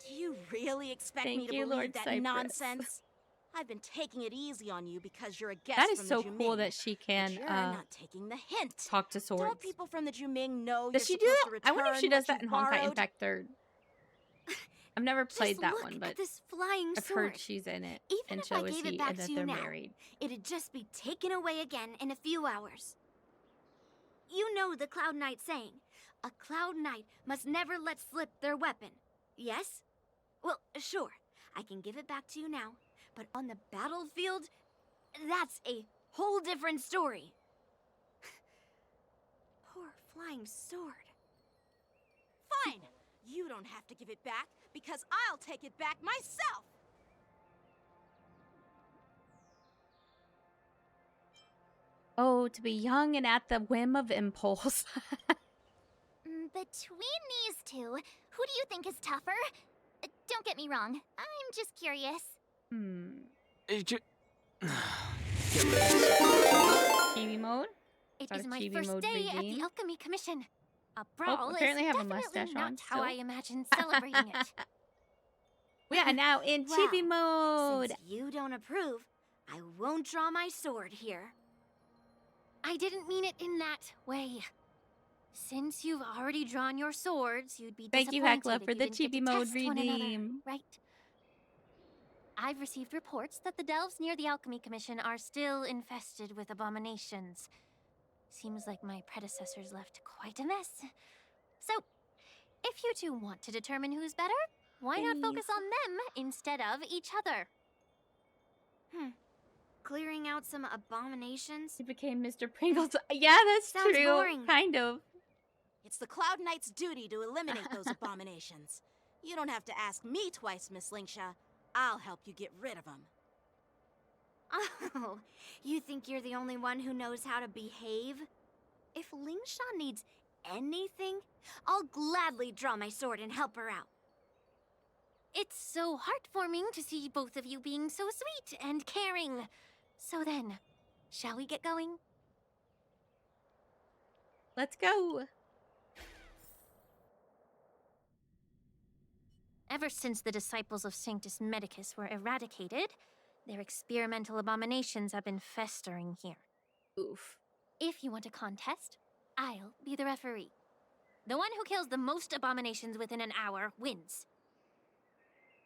Do you really expect me Thank to you, believe Lord that Cypress. nonsense? I've been taking it easy on you because you're a guest That is from so the Juming, cool that she can but you're not taking the hint. talk to swords. Don't people from the Juming know Does she you're do supposed that? to return I wonder if she does what that in you've Honkai borrowed? Impact 3rd. I've never played Just that look one, at but this flying I've sword. heard she's in it. Even and if so I is gave he, it back and that to you they're now, married. it'd just be taken away again in a few hours. You know the Cloud Knight saying, a Cloud Knight must never let slip their weapon. Yes? Well, sure, I can give it back to you now, but on the battlefield, that's a whole different story. Poor flying sword. Fine! You don't have to give it back because I'll take it back myself! Oh, to be young and at the whim of impulse. Between these two, who do you think is tougher? Don't get me wrong, I'm just curious. Chibi mode? It Got is a my chibi first mode day at redeem. the Alchemy Commission. A brawl apparently is I have a definitely mustache not on how I still. imagine celebrating it. We are now in chibi mode. Since you don't approve, I won't draw my sword here. I didn't mean it in that way. Since you've already drawn your swords, you'd be Thank you, disappointed Hecla, if for you the didn't get chibi to mode test one another, redeem. right? I've received reports that the delves near the Alchemy Commission are still infested with abominations. Seems like my predecessors left quite a mess. So, if you two want to determine who's better, Why not focus on them instead of each other? Clearing out some abominations? He became Mr. Pringles. Yeah, that's Sounds true. boring. Kind of. It's the Cloud Knight's duty to eliminate those abominations. You don't have to ask me twice, Miss Lingsha. I'll help you get rid of them. Oh, you think you're the only one who knows how to behave? If Lingsha needs anything, I'll gladly draw my sword and help her out. It's so heartwarming to see both of you being so sweet and caring. So then, shall we get going? Let's go. Ever since the disciples of Sanctus Medicus were eradicated, their experimental abominations have been festering here. Oof. If you want a contest, I'll be the referee. The one who kills the most abominations within an hour wins.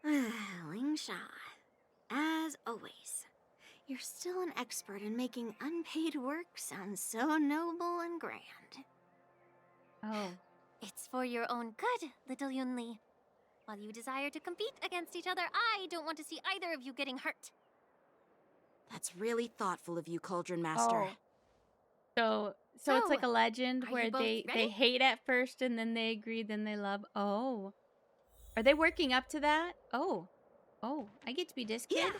Lingsha, as always, you're still an expert in making unpaid work sound so noble and grand. Oh. It's for your own good, little Yunli. While you desire to compete against each other, I don't want to see either of you getting hurt. That's really thoughtful of you, Cauldron Master. Oh. So it's like a legend are where you both they ready? hate at first and then they agree, then they love. Oh. Are they working up to that? Oh. Oh, I get to be this kid?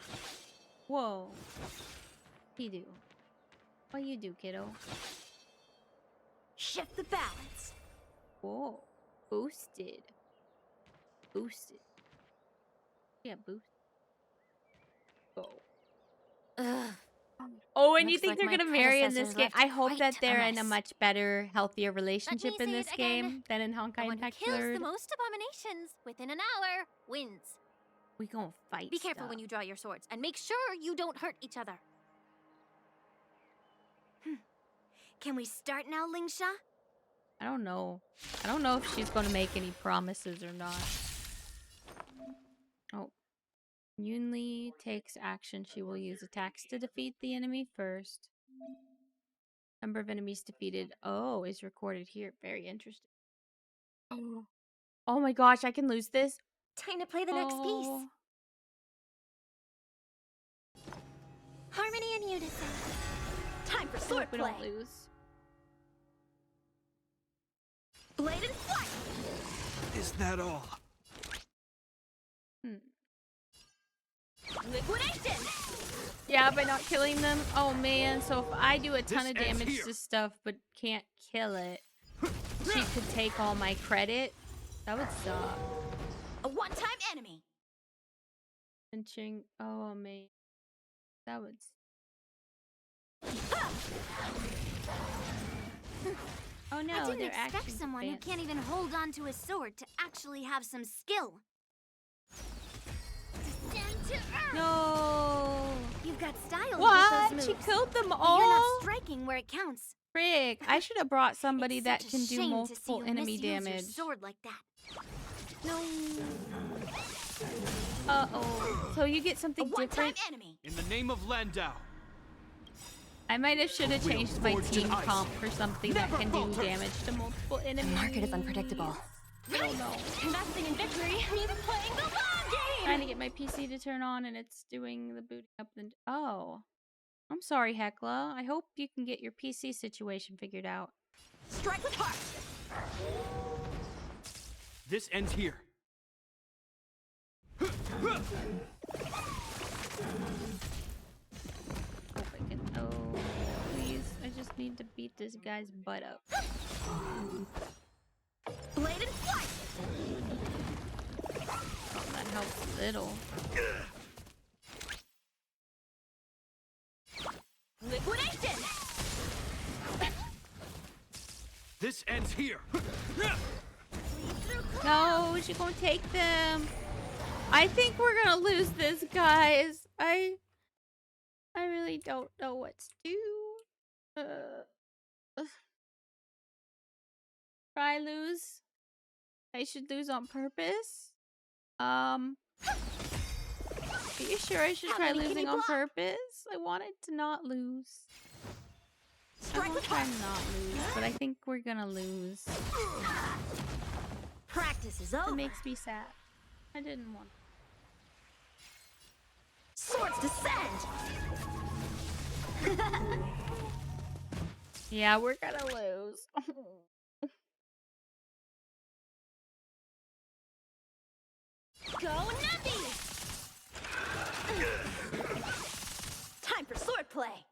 Whoa. What you do? What you do, kiddo? Shift the balance. Whoa. Boosted. Boosted. Yeah, boost. Oh. Ugh. Oh, and you Looks think like they're my gonna marry in this predecessors game? left I hope quite that a they're in a mess. much better, healthier relationship in say this it again. game than in The Honkai one who Impact kills Third. the most abominations within an hour wins. We gonna fight. Be careful stuff. when you draw your swords, and make sure you don't hurt each other. Can we start now, Lingsha? I don't know. I don't know if she's gonna make any promises or not. Oh. Yunli takes action. She will use attacks to defeat the enemy first. Number of enemies defeated. Oh, is recorded here. Very interesting. Oh my gosh, I can lose this. Time to play the next piece. Harmony and unison. Time for I sword hope we play. don't lose. Blade and flight. Is that all? Liquidation. Yeah, by not killing them. Oh man, so if I do a ton of This ends damage here. to stuff but can't kill it, she could take all my credit. That would suck. A one-time enemy. Pinching. Oh man. That would. Oh no, I didn't they're expect actually someone who fancy. can't even hold on to a sword to actually have some skill. Descend to earth. No. You've got style What? with those She moves. killed them But all? You're not striking where it counts. Frick, I should have brought somebody It's that such a can do shame to see multiple you enemy misuse your damage. sword like that. No. Uh-oh. So you get something different? Enemy. In the name of Landau. I might have should have We'll changed my forge team in ice. comp for something that Never can do falter. damage to multiple enemies. The market is unpredictable. I don't know. Investing in victory means playing the long game. Trying to get my PC to turn on and it's doing the booting up. Oh. I'm sorry, Hecla. I hope you can get your PC situation figured out. Strike with heart. This ends here. Hope I can. Oh, please. I just need to beat this guy's butt up. Blade and flight. Oh, that helps a little. Liquidation. This ends here. No, she's gonna take them. I think we're gonna lose this, guys. I really don't know what to do. Try lose. I should lose on purpose. Are you sure I should try losing on purpose? I wanted to not lose. I will try not lose, but I think we're gonna lose. Practice is It over. makes me sad. I didn't want. Swords descend! Yeah, we're gonna lose. Go Nappy! Time for swordplay!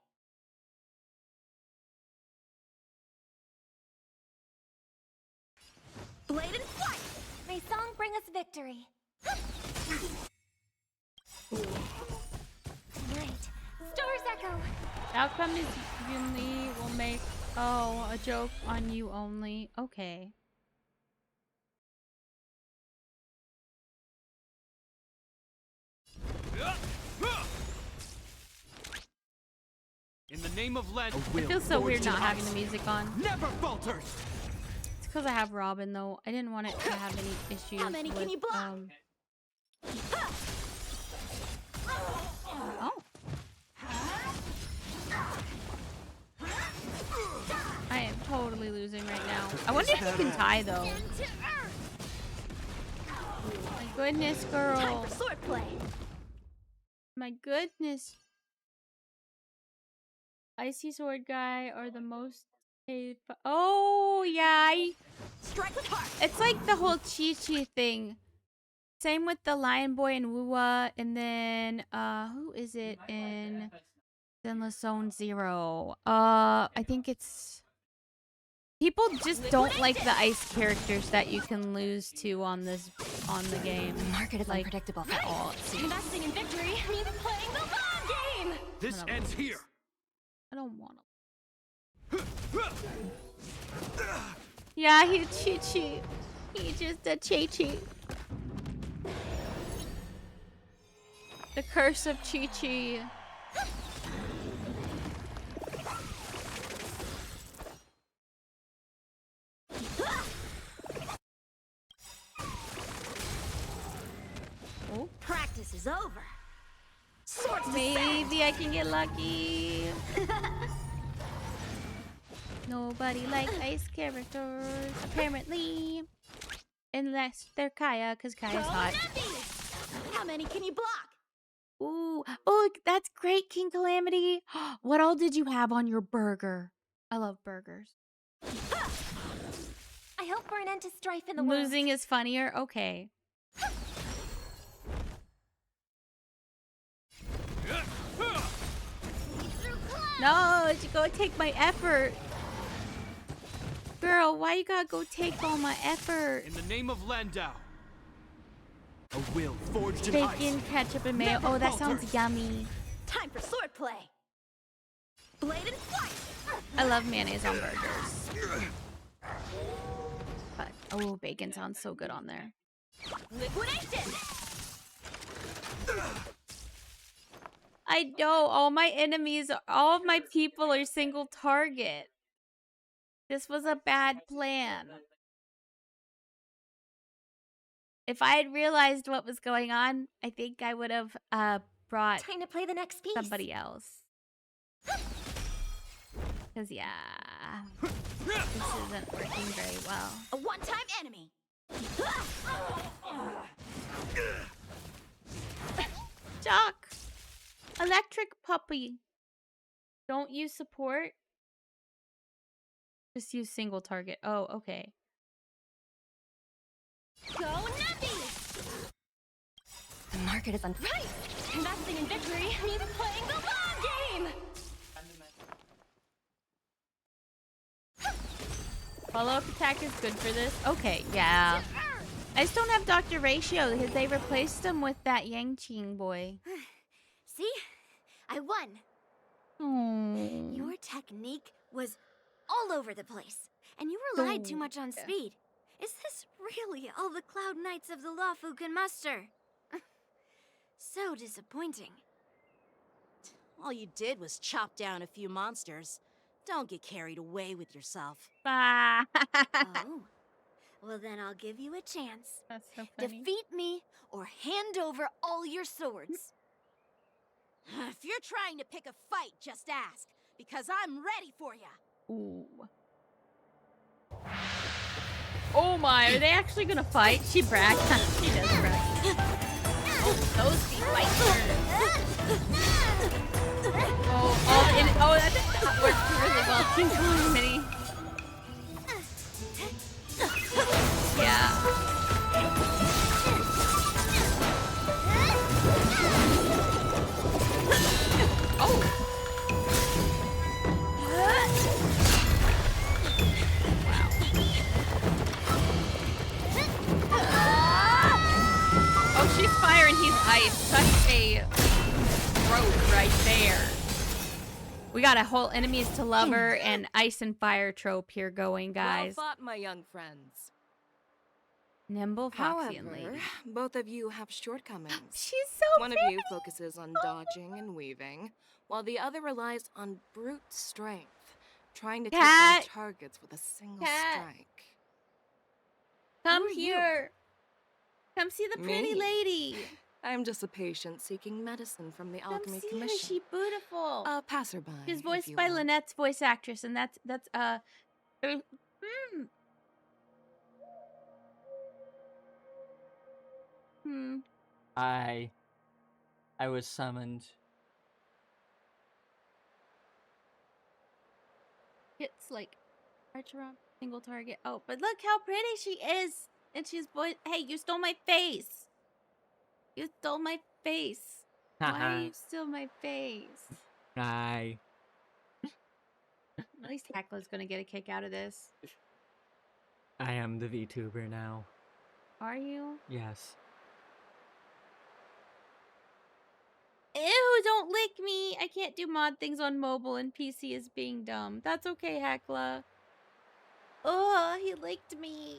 Blade and flight! May song bring us victory. Tonight, Stars echo. Outcome is Yunli will make a joke on you only. Okay. In the name of Len, It feels so weird not having the music on. Never falters. It's because I have Robin though. I didn't want it to have any issues. How many with, can you block? Oh. I am totally losing right now. I wonder if you can tie though. My goodness, girl. Time for swordplay. My goodness. Icy sword guy or the most paid. Oh yeah. Strike with heart. It's like the whole Chi-Chi thing. Same with the Lion Boy and Wuwa, and then who is it in Zenless Zone Zero? I think it's people just don't like the ice characters that you can lose to on the game. The market is unpredictable for all. Investing in victory means playing the long game. This ends here. I don't want to. Yeah, he's Chi-Chi. He's just a Chi-Chi. The curse of Chi-Chi. Oh. Practice is over. Swords Maybe I can get lucky. Nobody likes ice characters, apparently. Unless they're Kaya, because Kaya's hot. How many can you block? Ooh, oh, that's great, King Calamity. What all did you have on your burger? I love burgers. I hope for an end to strife in the world. Losing is funnier? Okay. No, you go take my effort. Girl, why you gotta go take all my effort? In the name of Landau. A will forged in ice. Bacon, ketchup, and mayo. Oh, that sounds yummy. Time for swordplay. Blade and flight. I love mayonnaise on burgers. But, oh, bacon sounds so good on there. Liquidation. I know, all my enemies, all of my people are single target. This was a bad plan. If I had realized what was going on, I think I would have brought Time to play the next piece. somebody else. Because, yeah, this isn't working very well. A one-time enemy. Jock! Electric puppy. Don't use support. Just use single target. Oh, okay. Go Nappy! The market is unpredictable. Right! Investing in victory means playing the long game! Follow-up attack is good for this. Okay, yeah. I just don't have Dr. Ratio because they replaced him with that Yangqing boy. See? I won. Oh. Your technique was all over the place, and you relied too much on speed. Is this really all the Cloud Knights of the Lawfu can muster? So disappointing. All you did was chop down a few monsters. Don't get carried away with yourself. Bah. Oh. Well, then I'll give you a chance. That's so funny. Defeat me or hand over all your swords. If you're trying to pick a fight, just ask, because I'm ready for ya. Ooh. Oh my, are they actually gonna fight? She bragged. She does brag. Those feet fight that worked really well. King Calamity. Yeah. Oh. Oh, she's fire and he's ice. Such a rope right there. We got a whole enemies to lover and ice and fire trope here going, guys. Well fought, my young friends. Nimble, foxy, and However, lady. both of you have shortcomings. She's so One pretty. of you focuses on dodging and weaving, while the other relies on brute strength, trying to take down targets with a single strike. Come Who are you? here. Come see the pretty Me? lady. I'm just a patient seeking medicine from the Alchemy Come see Commission. her. She's beautiful. A passerby. She's if voiced you by will. Lynette's voice actress, and that's I was summoned. It's like archer on single target. Oh, but look how pretty she is, and she's voice. Hey, you stole my face. You stole my face. Why you steal my face? I At least Hekla's gonna get a kick out of this. am the VTuber now. Are you? Yes. Ew, don't lick me. I can't do mod things on mobile and PC is being dumb. That's okay, Hekla. Oh, he licked me.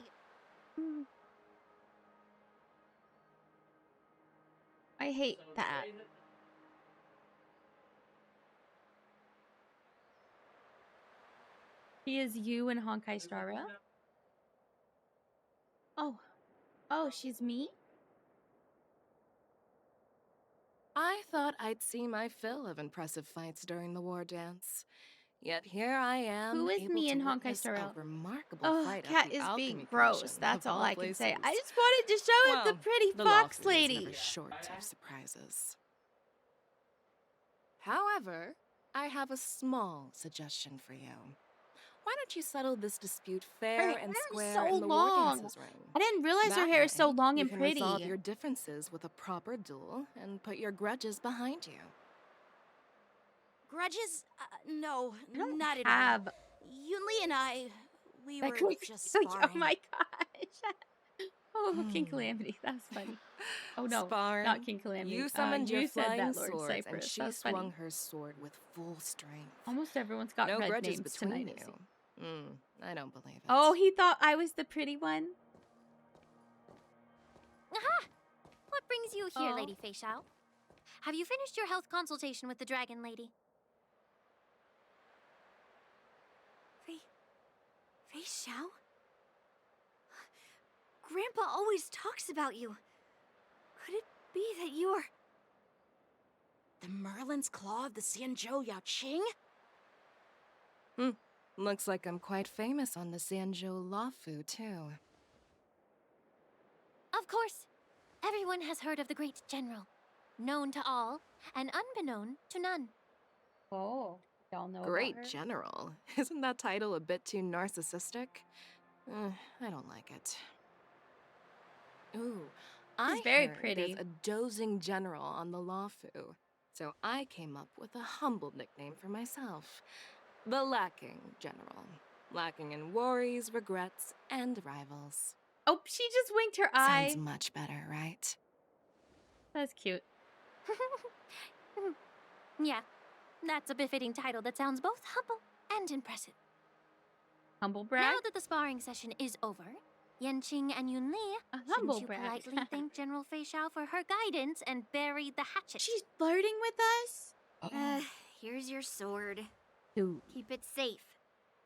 I hate that. She is you in Honkai Star Rail? Oh. Oh, she's me? I thought I'd see my fill of impressive fights during the war dance. Yet here I am. Who is able me to in Honkai witness Star Rail? a remarkable Oh, fight Cat at the is Alchemy being gross. Commission, That's of all I can places. say. I just wanted to show him the pretty the fox lawful is lady. never short of surprises. However, I have a small suggestion for you. Why don't you settle this dispute fair Her and hair is square so in the long. War Dances ring? I didn't realize her That hair is so way, long you and can pretty. resolve your differences with a proper duel and put your grudges behind you. Grudges? No, I don't not at have all. Yunli and I, we that were quick. just Oh sparring. my gosh. Oh, King Calamity. That's funny. Oh no, Sparring. not King Calamity. You summoned you your said flying that, Lord swords, and Cypress. she That's swung funny. her sword with full strength. Almost everyone's got No red grudges names between tonight. you. I don't believe it. Oh, he thought I was the pretty one. Aha! What brings you here, Oh. Lady Fei Xiao? Have you finished your health consultation with the Dragon Lady? Fei Xiao? Grandpa always talks about you. Could it be that you're... The Merlin's Claw of the Xianzhou Yao Qing? Looks like I'm quite famous on the Xianzhou Luofu, too. Of course. Everyone has heard of the great general. Known to all, and unbeknown to none. Oh, y'all know Great about her? General. Isn't that title a bit too narcissistic? I don't like it. Ooh, I very heard pretty. there's a dozing general on the Luofu, so I came up with a humble nickname for myself. The Lacking General. Lacking in worries, regrets, and rivals. Oh, she just winked her eye. Sounds much better, right? That's cute. Yeah, that's a befitting title that sounds both humble and impressive. Humble brag? Now that the sparring session is over, Yanqing and Yunli, humble shouldn't you brag. politely thank General Fei Xiao for her guidance and bury the hatchet? She's flirting with us? Here's your sword. Dude. Keep it safe.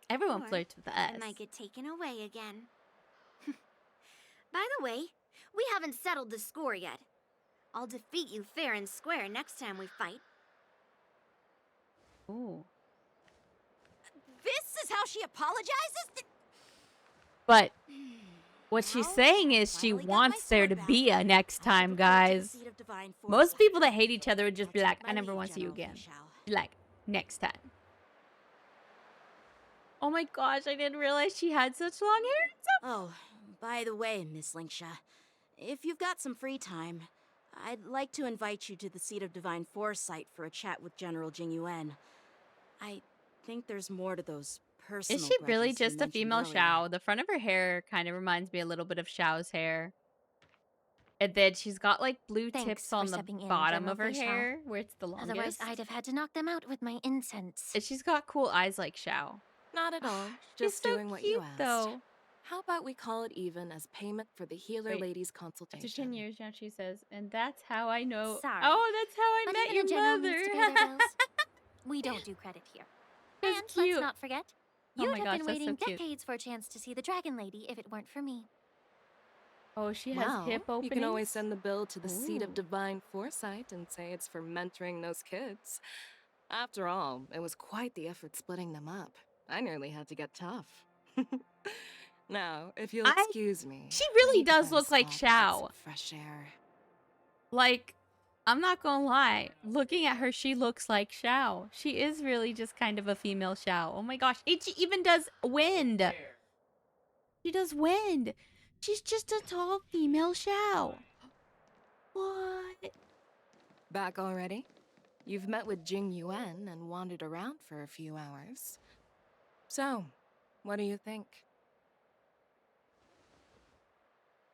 Everyone Or flirts with us. It might get taken away again. By the way, we haven't settled the score yet. I'll defeat you fair and square next time we fight. Ooh. This is how she apologizes? But What she's saying is she wants there to be a next time, guys. Most people that hate each other would just be like, I never want to see you again. Like, next time. Oh my gosh, I didn't realize she had such long hair. Oh, by the way, Miss Linksha, if you've got some free time, I'd like to invite you to the Seat of Divine Foresight for a chat with General Jing Yuan. I think there's more to those personal Is she really grudges you just a mentioned female earlier. Xiao? The front of her hair kind of reminds me a little bit of Xiao's hair. And then she's got like blue Thanks tips for on the stepping in, bottom General of her Fei Xiao. hair where it's the longest. Otherwise, I'd have had to knock them out with my incense. And she's got cool eyes like Xiao. Not at all. She's Just so doing what you cute, asked. though. How about we call it even as payment for the healer Wait, lady's After consultation? 10 years now, she says, and that's how I know. Sorry, Oh, that's how I but met even your a general mother. needs to pay their bills. We don't do credit here. That's And cute. let's not forget, Oh you'd my have gosh, been that's so waiting cute. decades for a chance to see the Dragon Lady if it weren't for me. Oh, she has Well, hip openings. you can always send the bill to the Seat Ooh. of Divine Foresight and say it's for mentoring those kids. After all, it was quite the effort splitting them up. I nearly had to get tough. Now, if you'll excuse me. She really I need to does find a look like spot to get Xiao. some fresh air. Like, I'm not gonna lie. Looking at her, she looks like Xiao. She is really just kind of a female Xiao. Oh my gosh. And she even does wind. She does wind. She's just a tall female Xiao. What? Back already? You've met with Jing Yuan and wandered around for a few hours. So, what do you think?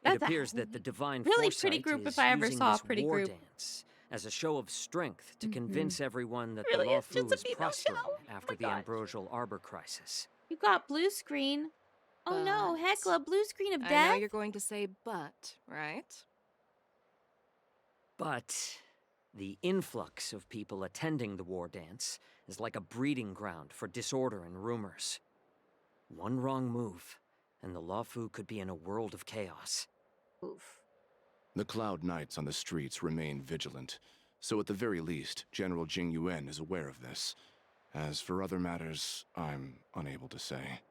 It appears that the Divine really Foresight pretty group is if I ever using saw a this pretty war group. dance as a show of strength to convince everyone that Really the is just Lawfu a is female prospering Xiao. after the Ambrosial Arbor crisis. You got blue screen. Oh no, But- Hecla, blue screen of I know death. you're going to say but, right? But the influx of people attending the war dance is like a breeding ground for disorder and rumors. One wrong move, and the Lawfu could be in a world of chaos. Oof. The Cloud Knights on the streets remain vigilant, so at the very least, General Jing Yuan is aware of this. As for other matters, I'm unable to say.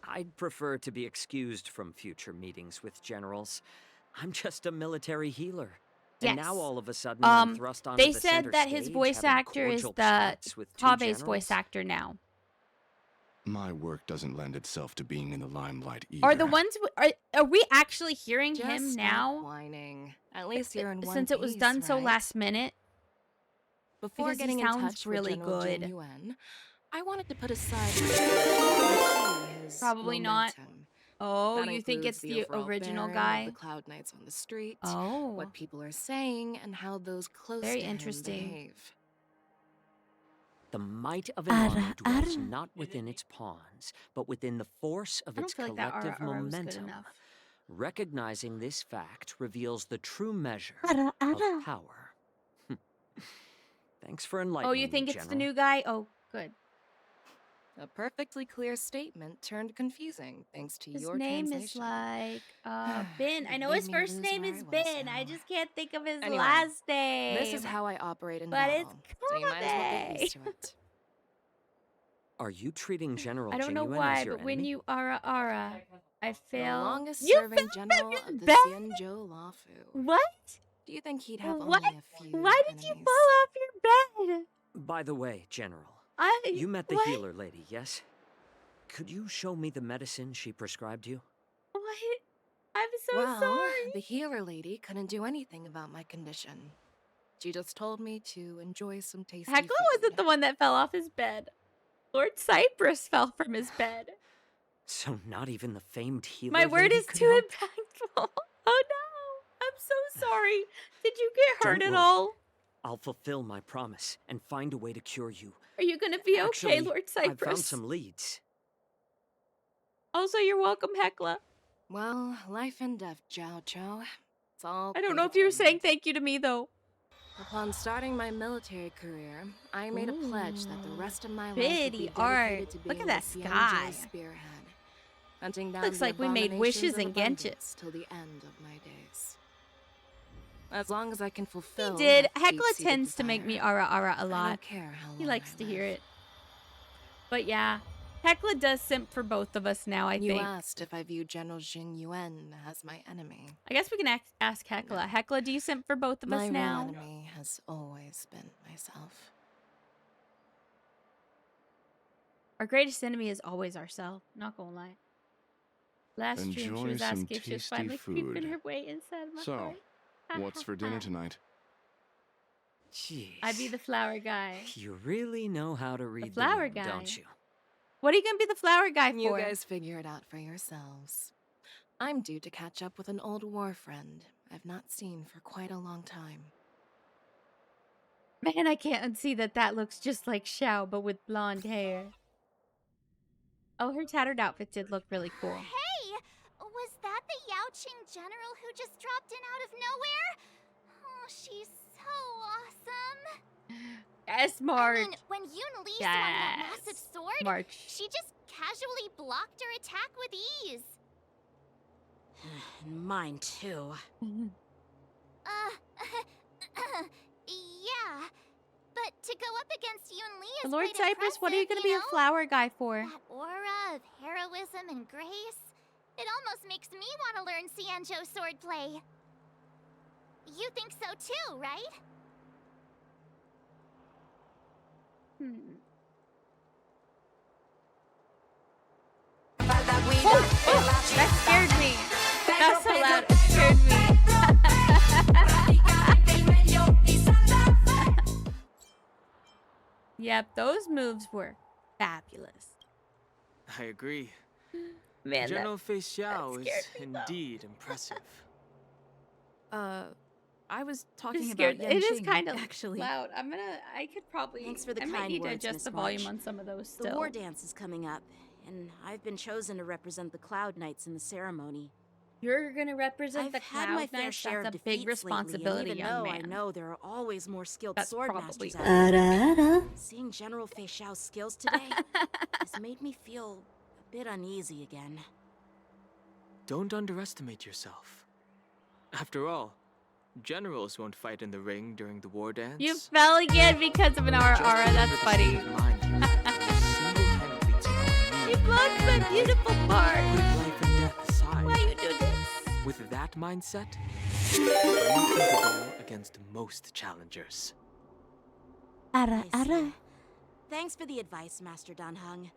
I'd prefer to be excused from future meetings with generals. I'm just a military healer. And now all of a sudden I'm thrust onto They the said center that his stage voice having actor is cordial the chats with two Tabe's generals? voice actor now. My work doesn't lend itself to being in the limelight either. Are the ones are we actually hearing him Just now? stop whining. At least you're in one Since it was piece, done so right? last minute. Before Because he getting in sounds touch really with General good. Jing Yuan, I wanted to put aside his Probably not. momentum. Oh, That you think includes it's the overall original bearing guy? of the Cloud Knights on the street, Oh. what people are saying, and how those close Very to him interesting. behave. The might of an army dwells not within its pawns, but within the force of I don't its feel like that collective RRR was good momentum. enough. Recognizing this fact reveals the true measure RRR. of power. Thanks for enlightening Oh, me, you think it's the General. new guy? Oh, good. A perfectly clear statement turned confusing thanks to His your name is translation. like Ben. I It know made his me first lose name where is I was Ben. I now. just can't think of his Anyway, last name. This is how I operate in But battle, it's so you might as well get used to it. Are you treating General I don't know Jing Yuan why, as your but when enemy? you I The feel longest you serving fell general from your of the bed? Xianzhou Lawfu. What? Do you think he'd have What? only a few Why did you enemies? fall off your bed? By the way, General, I you met the what? healer lady, yes? Could you show me the medicine she prescribed you? What? I'm so Well, sorry. the healer lady couldn't do anything about my condition. She just told me to enjoy some tasty Hecla food. wasn't the one that fell off his bed. Lord Cypress fell from his bed. So not even the famed healer My word lady is could too help? impactful. Oh no. I'm so sorry. Did you get hurt Don't at worry. all? I'll fulfill my promise and find a way to cure you. Are you gonna be Actually, okay, Lord I found Cypress? some leads. Also, you're welcome, Hecla. Well, life and death, Jiao Chou. It's all I don't know if you were saying thank you to me though. Upon starting my military career, I made a pledge that the rest of my life would Pretty be art. dedicated to Look being at the that sky. Xianzhou spearhead, hunting down Looks the like we made wishes abominations of in Genshin. abundance till the end of my days. As long as I can fulfill He did. that Hecla deep-seated tends to make me desire, ara a I lot. don't care how He long likes I to live. hear it. But yeah, Hecla does simp for both of us now, I You think. asked if I view General Jing Yuan as my enemy. I guess we can ask Hecla. Hecla, do you simp for both of My us real now? enemy has always been myself. Our greatest enemy is always ourselves. Not gonna lie. Last stream, she Enjoy was some asking if she was tasty finally creeping food. her way inside my So, heart. what's for dinner tonight? Jeez. I'd be the flower guy. You really know how to read the flower room, guy. don't you? What are you gonna be the flower guy for? You guys figure it out for yourselves. I'm due to catch up with an old war friend I've not seen for quite a long time. Man, I can't unsee that that looks just like Xiao, but with blonde hair. Oh, her tattered outfit did look really cool. Hey! Was that the Yaoqing general who just dropped in out of nowhere? Oh, she's so awesome. Yes, March. I mean, when Yun Li swung that massive sword, March. she just casually blocked her attack with ease. Mine too. Yeah. But to go up against Yun Li is Lord quite Cypress, what are you gonna impressive, be a flower guy for? That aura of heroism and grace. It almost makes me want to learn Xianzhou swordplay. You think so too, right? Oh, that scared me. That was so loud. It scared me. Yep, those moves were fabulous. I agree. Man, General Fei Xiao is scared me, indeed impressive. I was talking Just about scared. It is Yanqing, kind of actually. loud. I could probably. Thanks for the I might kind need to words, adjust Miss the volume March. on some of those The still. war dance is coming up, and I've been chosen to represent the Cloud Knights in the ceremony. You're gonna represent I've the had Cloud my fair Knights? share That's of a big defeats responsibility, lately, and young even though I man. know there are always more skilled That's sword probably masters out there, true. seeing General Fei Xiao's skills today has made me feel a bit uneasy again. Don't underestimate yourself. After all, generals won't fight in the ring during the war dance. You fell again because of an aura. That's funny. You blocked my beautiful part. Life and death aside. Why you do this? With that mindset, you're unbeatable against most challengers. I see. Thanks for the advice, Master Danheng.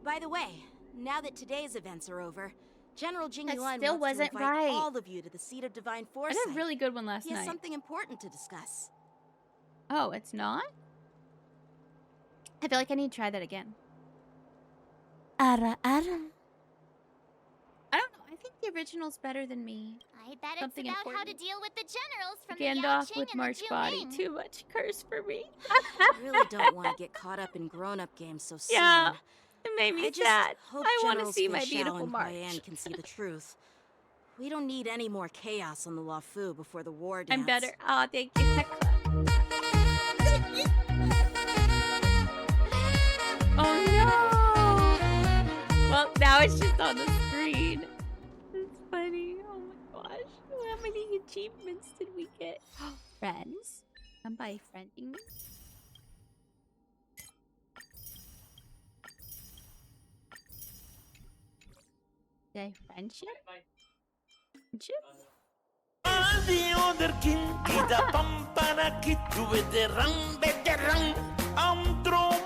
By the way, now that today's events are over, General Jing That Yuan still wants to wasn't invite right. all of you to the seat of divine I foresight. did a really good one last He has night. something important to discuss. Oh, it's not? I feel like I need to try that again. I don't know. I think the original's better than me. I bet Something it's about how important. to deal with the generals from Gandalf the Yaoqing with and March the body. Jiuming. Too much curse for me. I really don't want to get caught up in grown-up games so soon. Yeah, it made me I just sad. hope I want to Generals see Fei my Xiao beautiful and March. Huaiyan can see the truth. We don't need any more chaos on the Luofu before the war dance. I'm better. Oh, thank you, Hecla. Oh no! Well, now it's just on the screen. It's funny. Oh my gosh. How many achievements did we get? Friends? Somebody friending me? Did I friendship? Friendship? The other king, kita pampana kitu veteran, veteran. I'm throw